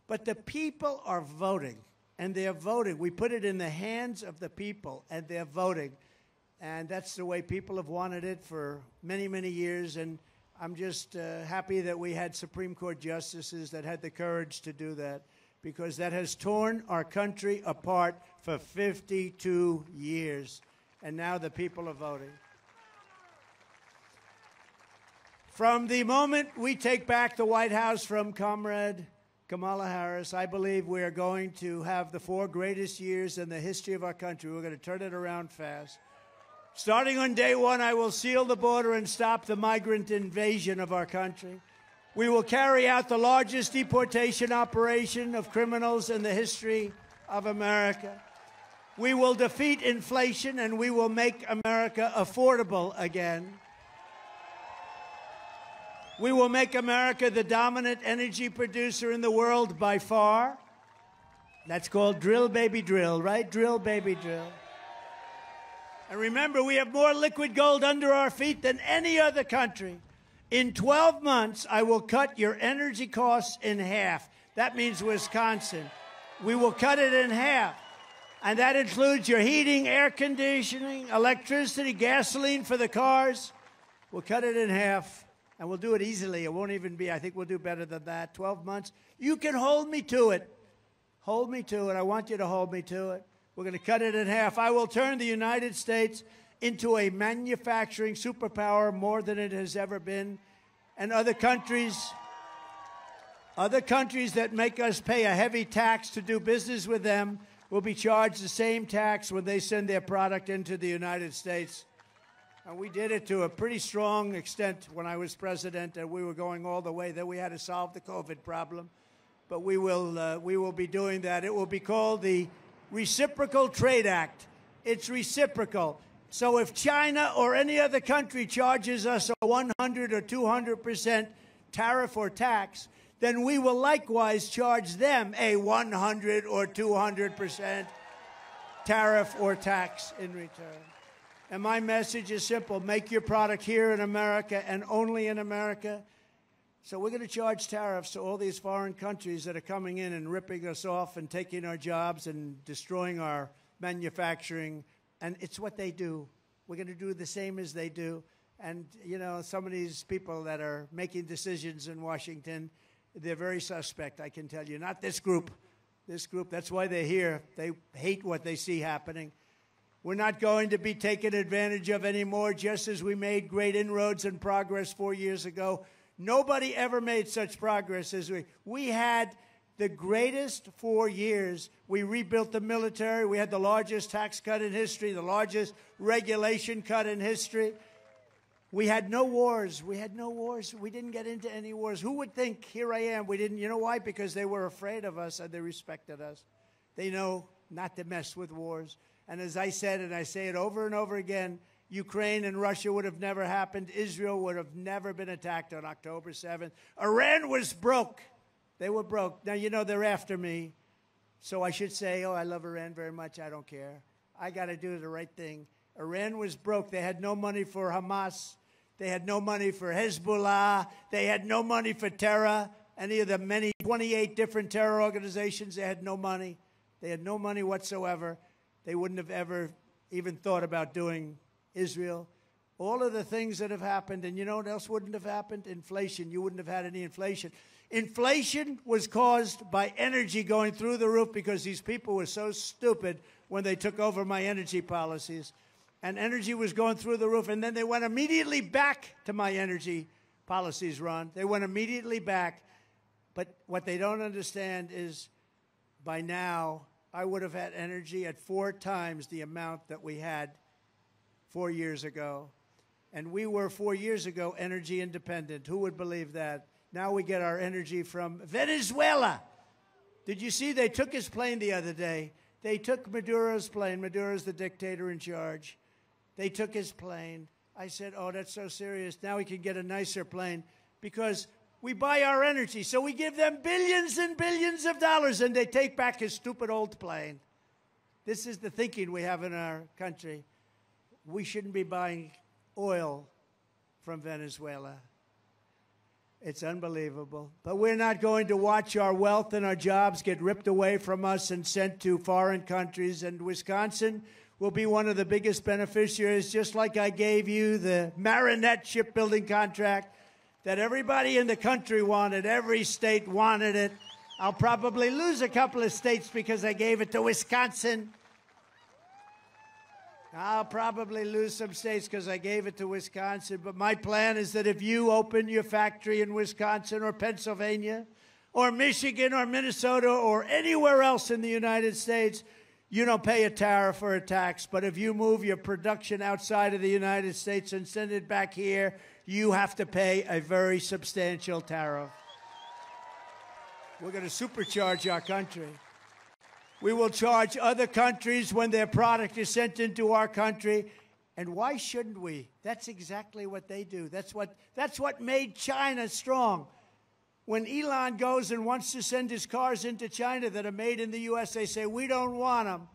But the people are voting, and they're voting. We put it in the hands of the people, and they're voting. And that's the way people have wanted it for many, many years. And I'm just happy that we had Supreme Court justices that had the courage to do that, because that has torn our country apart for 52 years. And now the people are voting. From the moment we take back the White House from Comrade Kamala Harris, I believe we are going to have the 4 greatest years in the history of our country. We're going to turn it around fast. Starting on day 1, I will seal the border and stop the migrant invasion of our country. We will carry out the largest deportation operation of criminals in the history of America. We will defeat inflation, and we will make America affordable again. We will make America the dominant energy producer in the world by far. That's called drill, baby, drill, right? Drill, baby, drill. And remember, we have more liquid gold under our feet than any other country. In 12 months, I will cut your energy costs in half. That means Wisconsin. We will cut it in half. And that includes your heating, air conditioning, electricity, gasoline for the cars. We'll cut it in half. And we'll do it easily. It won't even be, I think we'll do better than that. 12 months. You can hold me to it. Hold me to it. I want you to hold me to it. We're going to cut it in half. I will turn the United States into a manufacturing superpower more than it has ever been. And other countries that make us pay a heavy tax to do business with them will be charged the same tax when they send their product into the United States. And we did it to a pretty strong extent when I was president, and we were going all the way. Then we had to solve the COVID problem. But we will be doing that. It will be called the Reciprocal Trade Act. It's reciprocal. So if China or any other country charges us a 100 or 200% tariff or tax, then we will likewise charge them a 100 or 200% tariff or tax in return. And my message is simple. Make your product here in America and only in America. So we're going to charge tariffs to all these foreign countries that are coming in and ripping us off and taking our jobs and destroying our manufacturing. And it's what they do. We're going to do the same as they do. And, you know, some of these people that are making decisions in Washington, they're very suspect, I can tell you. Not this group. This group, that's why they're here. They hate what they see happening. We're not going to be taken advantage of anymore, just as we made great inroads and progress 4 years ago. Nobody ever made such progress as we. We had the greatest 4 years. We rebuilt the military. We had the largest tax cut in history, the largest regulation cut in history. We had no wars. We had no wars. We didn't get into any wars. Who would think, here I am, we didn't, you know why? Because they were afraid of us and they respected us. They know not to mess with wars. And as I said, and I say it over and over again, Ukraine and Russia would have never happened. Israel would have never been attacked on October 7th. Iran was broke. They were broke. Now, you know, they're after me. So I should say, oh, I love Iran very much. I don't care. I got to do the right thing. Iran was broke. They had no money for Hamas. They had no money for Hezbollah. They had no money for terror. Any of the many 28 different terror organizations, they had no money. They had no money whatsoever. They wouldn't have ever even thought about doing Israel. All of the things that have happened, and you know what else wouldn't have happened? Inflation. You wouldn't have had any inflation. Inflation was caused by energy going through the roof because these people were so stupid when they took over my energy policies. And energy was going through the roof, and then they went immediately back to my energy policies, Ron. They went immediately back. But what they don't understand is by now, I would have had energy at 4 times the amount that we had 4 years ago. And we were 4 years ago energy independent. Who would believe that? Now we get our energy from Venezuela. Did you see they took his plane the other day? They took Maduro's plane. Maduro's the dictator in charge. They took his plane. I said, oh, that's so serious. Now we can get a nicer plane because we buy our energy. So we give them billions and billions of dollars, and they take back his stupid old plane. This is the thinking we have in our country. We shouldn't be buying oil from Venezuela. It's unbelievable. But we're not going to watch our wealth and our jobs get ripped away from us and sent to foreign countries. And Wisconsin will be one of the biggest beneficiaries, just like I gave you the Marinette shipbuilding contract that everybody in the country wanted. Every state wanted it. I'll probably lose a couple of states because I gave it to Wisconsin. I'll probably lose some states because I gave it to Wisconsin. But my plan is that if you open your factory in Wisconsin or Pennsylvania or Michigan or Minnesota or anywhere else in the United States, you don't pay a tariff or a tax. But if you move your production outside of the United States and send it back here, you have to pay a very substantial tariff. We're going to supercharge our country. We will charge other countries when their product is sent into our country. And why shouldn't we? That's exactly what they do. That's what made China strong. When Elon goes and wants to send his cars into China that are made in the U.S., they say, we don't want them.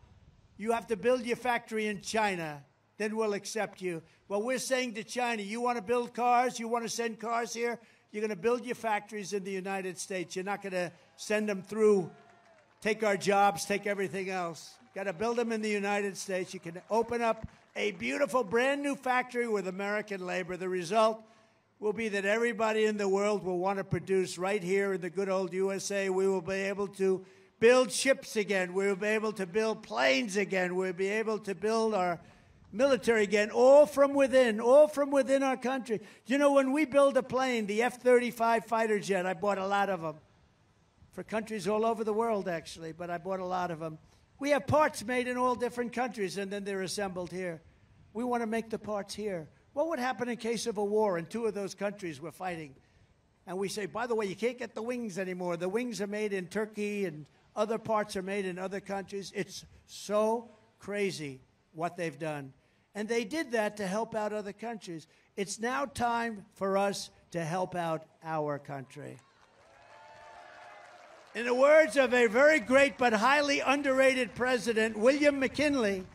You have to build your factory in China. Then we'll accept you. Well, we're saying to China, you want to build cars? You want to send cars here? You're going to build your factories in the United States. You're not going to send them through, take our jobs, take everything else. Got to build them in the United States. You can open up a beautiful brand new factory with American labor. The result will be that everybody in the world will want to produce right here in the good old USA. We will be able to build ships again. We will be able to build planes again. We'll be able to build our military again, all from within our country. You know, when we build a plane, the F-35 fighter jet, I bought a lot of them. For countries all over the world, actually, but I bought a lot of them. We have parts made in all different countries, and then they're assembled here. We want to make the parts here. What would happen in case of a war and 2 of those countries were fighting? And we say, by the way, you can't get the wings anymore. The wings are made in Turkey, and other parts are made in other countries. It's so crazy what they've done. And they did that to help out other countries. It's now time for us to help out our country. In the words of a very great but highly underrated president, William McKinley,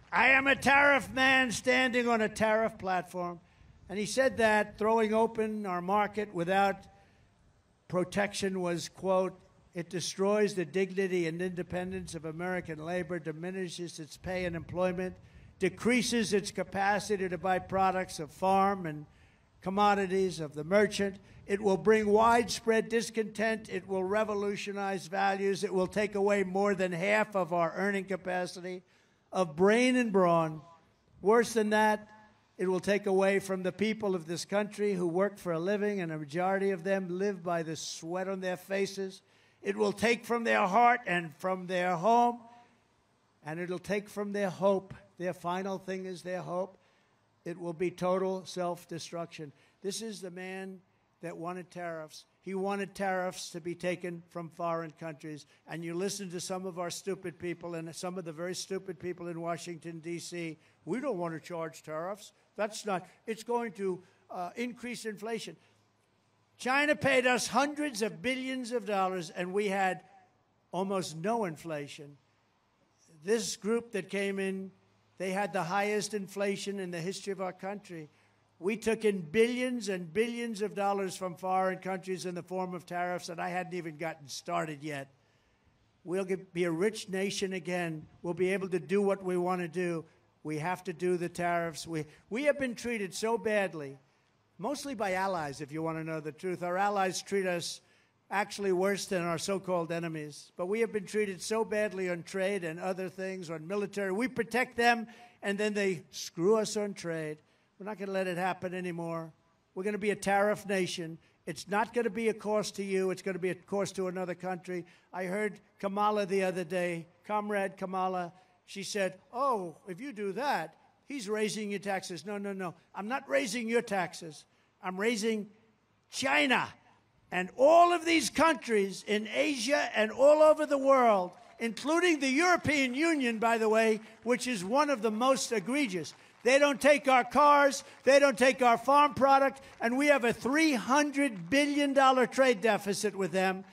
I am a tariff man standing on a tariff platform. And he said that throwing open our market without protection was, quote, it destroys the dignity and independence of American labor, diminishes its pay and employment, decreases its capacity to buy products of farm and commodities of the merchant. It will bring widespread discontent. It will revolutionize values. It will take away more than half of our earning capacity of brain and brawn. Worse than that, it will take away from the people of this country who work for a living, and a majority of them live by the sweat on their faces. It will take from their heart and from their home, and it'll take from their hope. Their final thing is their hope. It will be total self-destruction. This is the man that wanted tariffs. He wanted tariffs to be taken from foreign countries. And you listen to some of our stupid people and some of the very stupid people in Washington, D.C., we don't want to charge tariffs. That's not, it's going to increase inflation. China paid us hundreds of billions of dollars, and we had almost no inflation. This group that came in, they had the highest inflation in the history of our country. We took in billions and billions of dollars from foreign countries in the form of tariffs, and I hadn't even gotten started yet. We'll be a rich nation again. We'll be able to do what we want to do. We have to do the tariffs. We have been treated so badly, mostly by allies, if you want to know the truth. Our allies treat us actually worse than our so-called enemies. But we have been treated so badly on trade and other things, on military. We protect them, and then they screw us on trade. We're not going to let it happen anymore. We're going to be a tariff nation. It's not going to be a cost to you. It's going to be a cost to another country. I heard Kamala the other day, Comrade Kamala, she said, oh, if you do that, he's raising your taxes. No, no, no. I'm not raising your taxes. I'm raising China and all of these countries in Asia and all over the world, including the European Union, by the way, which is one of the most egregious. They don't take our cars. They don't take our farm product. And we have a $300 billion trade deficit with them.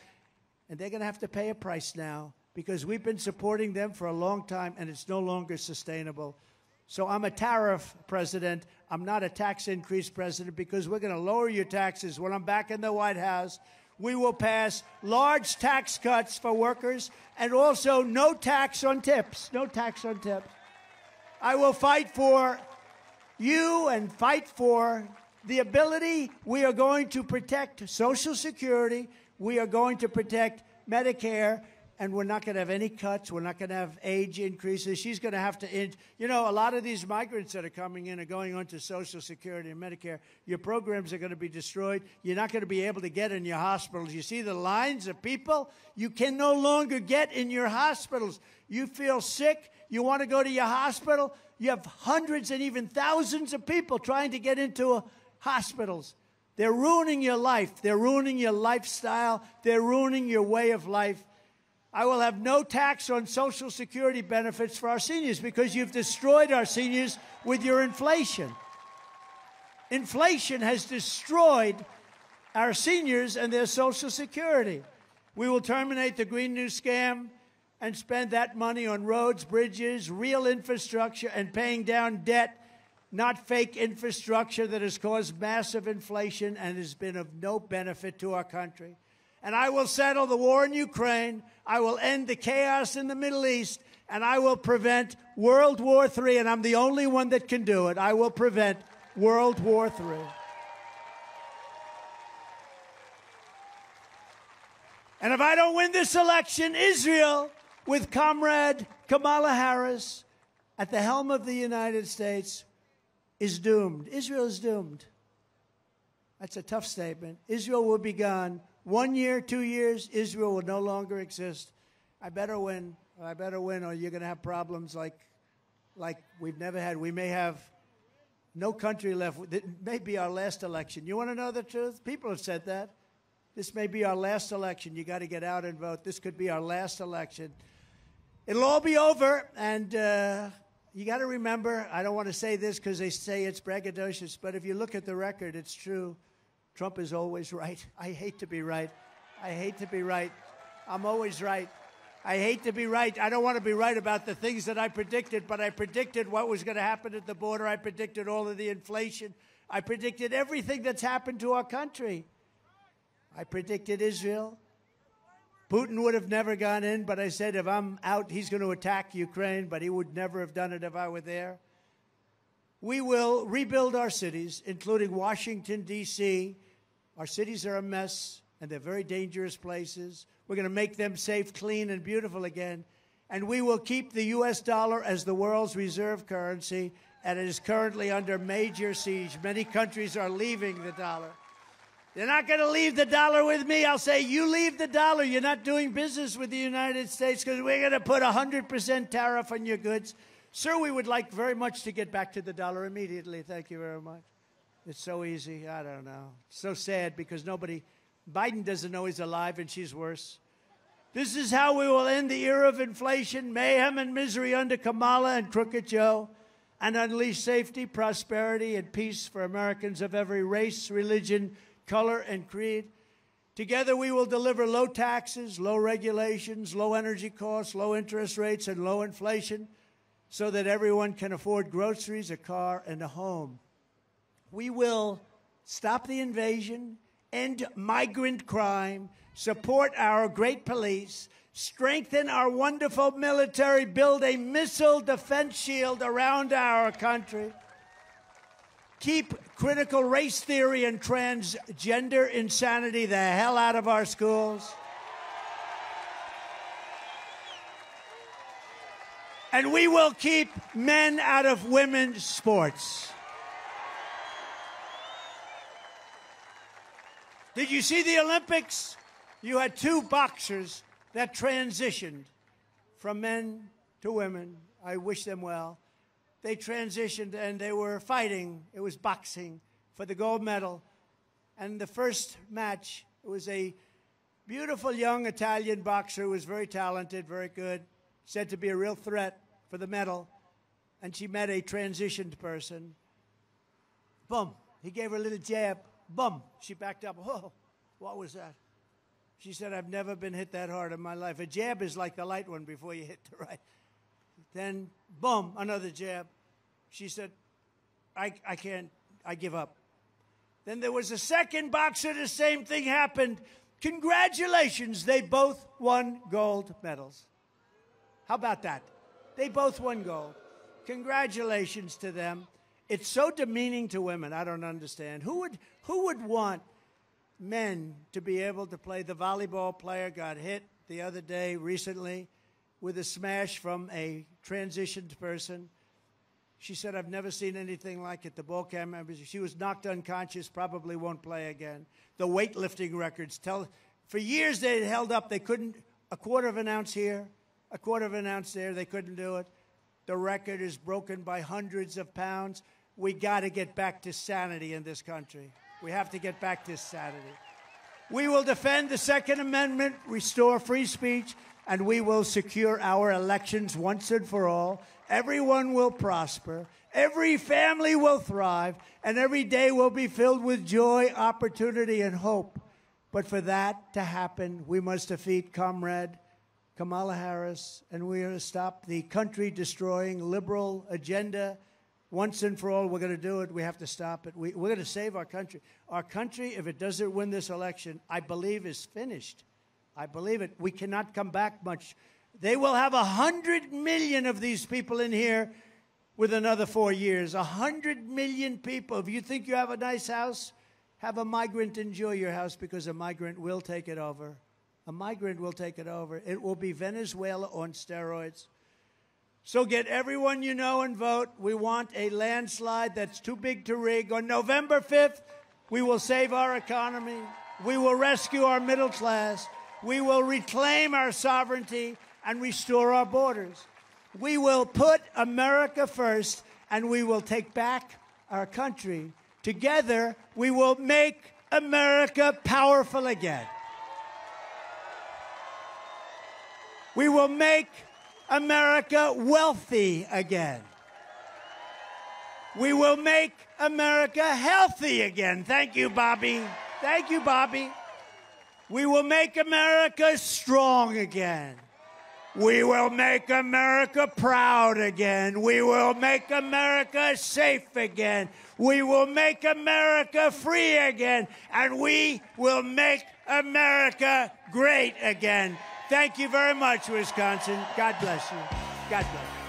And they're going to have to pay a price now because we've been supporting them for a long time, and it's no longer sustainable. So I'm a tariff president. I'm not a tax increase president because we're going to lower your taxes. When I'm back in the White House, we will pass large tax cuts for workers and also no tax on tips. No tax on tips. I will fight for you and fight for the ability. We are going to protect Social Security. We are going to protect Medicare. And we're not going to have any cuts. We're not going to have age increases. She's going to have to, you know, a lot of these migrants that are coming in are going on to Social Security and Medicare. Your programs are going to be destroyed. You're not going to be able to get in your hospitals. You see the lines of people? You can no longer get in your hospitals. You feel sick. You want to go to your hospital. You have hundreds and even thousands of people trying to get into hospitals. They're ruining your life. They're ruining your lifestyle. They're ruining your way of life. I will have no tax on Social Security benefits for our seniors because you've destroyed our seniors with your inflation. Inflation has destroyed our seniors and their Social Security. We will terminate the Green New Scam and spend that money on roads, bridges, real infrastructure, and paying down debt, not fake infrastructure that has caused massive inflation and has been of no benefit to our country. And I will settle the war in Ukraine. I will end the chaos in the Middle East. And I will prevent World War III. And I'm the only one that can do it. I will prevent World War III. And if I don't win this election, Israel, with Comrade Kamala Harris at the helm of the United States, is doomed. Israel is doomed. That's a tough statement. Israel will be gone. 1 year, 2 years, Israel will no longer exist. I better win. I better win, or you're going to have problems like we've never had. We may have no country left. It may be our last election. You want to know the truth? People have said that. This may be our last election. You got to get out and vote. This could be our last election. It'll all be over, and you got to remember, I don't want to say this because they say it's braggadocious, but if you look at the record, it's true. Trump is always right. I hate to be right. I hate to be right. I'm always right. I hate to be right. I don't want to be right about the things that I predicted, but I predicted what was going to happen at the border. I predicted all of the inflation. I predicted everything that's happened to our country. I predicted Israel. Putin would have never gone in, but I said if I'm out, he's going to attack Ukraine, but he would never have done it if I were there. We will rebuild our cities, including Washington, D.C. Our cities are a mess, and they're very dangerous places. We're going to make them safe, clean, and beautiful again. And we will keep the U.S. dollar as the world's reserve currency, and it is currently under major siege. Many countries are leaving the dollar. They're not going to leave the dollar with me. I'll say, you leave the dollar. You're not doing business with the United States because we're going to put 100% tariff on your goods. Sir, we would like very much to get back to the dollar immediately. Thank you very much. It's so easy. I don't know. It's so sad because Biden doesn't know he's alive, and she's worse. This is how we will end the era of inflation, mayhem, and misery under Kamala and Crooked Joe, and unleash safety, prosperity, and peace for Americans of every race, religion, color, and creed. Together we will deliver low taxes, low regulations, low energy costs, low interest rates, and low inflation so that everyone can afford groceries, a car, and a home. We will stop the invasion, end migrant crime, support our great police, strengthen our wonderful military, build a missile defense shield around our country, keep critical race theory and transgender insanity the hell out of our schools, and we will keep men out of women's sports. Did you see the Olympics? You had two boxers that transitioned from men to women. I wish them well. They transitioned and they were fighting. It was boxing for the gold medal. And the first match, it was a beautiful young Italian boxer who was very talented, very good, said to be a real threat for the medal. And she met a transitioned person. Boom. He gave her a little jab. Boom. She backed up. Whoa, what was that? She said, I've never been hit that hard in my life. A jab is like the light one before you hit the right. Then, boom, another jab. She said, I can't, I give up. Then there was a second boxer, the same thing happened. Congratulations, they both won gold medals. How about that? They both won gold. Congratulations to them. It's so demeaning to women, I don't understand. Who would want men to be able to play? The volleyball player got hit the other day recently with a smash from a transitioned person. She said, I've never seen anything like it. The ball cam members, she was knocked unconscious, probably won't play again. The weightlifting records for years they had held up, they couldn't, a quarter of an ounce here, a quarter of an ounce there, they couldn't do it. The record is broken by hundreds of pounds. We got to get back to sanity in this country. We have to get back to sanity. We will defend the Second Amendment, restore free speech, and we will secure our elections once and for all. Everyone will prosper. Every family will thrive. And every day will be filled with joy, opportunity, and hope. But for that to happen, we must defeat Comrade Kamala Harris, and we're going to stop the country-destroying liberal agenda. Once and for all, we're going to do it. We have to stop it. We're going to save our country. Our country, if it doesn't win this election, I believe is finished. I believe it. We cannot come back much. They will have 100 million of these people in here with another 4 years. 100 million people. If you think you have a nice house, have a migrant enjoy your house, because a migrant will take it over. A migrant will take it over. It will be Venezuela on steroids. So get everyone you know and vote. We want a landslide that's too big to rig. On November 5th, we will save our economy. We will rescue our middle class. We will reclaim our sovereignty and restore our borders. We will put America first, and we will take back our country. Together, we will make America powerful again. We will make America wealthy again. We will make America healthy again. Thank you, Bobby. Thank you, Bobby. We will make America strong again. We will make America proud again. We will make America safe again. We will make America free again. And we will make America great again. Thank you very much, Wisconsin. God bless you. God bless you.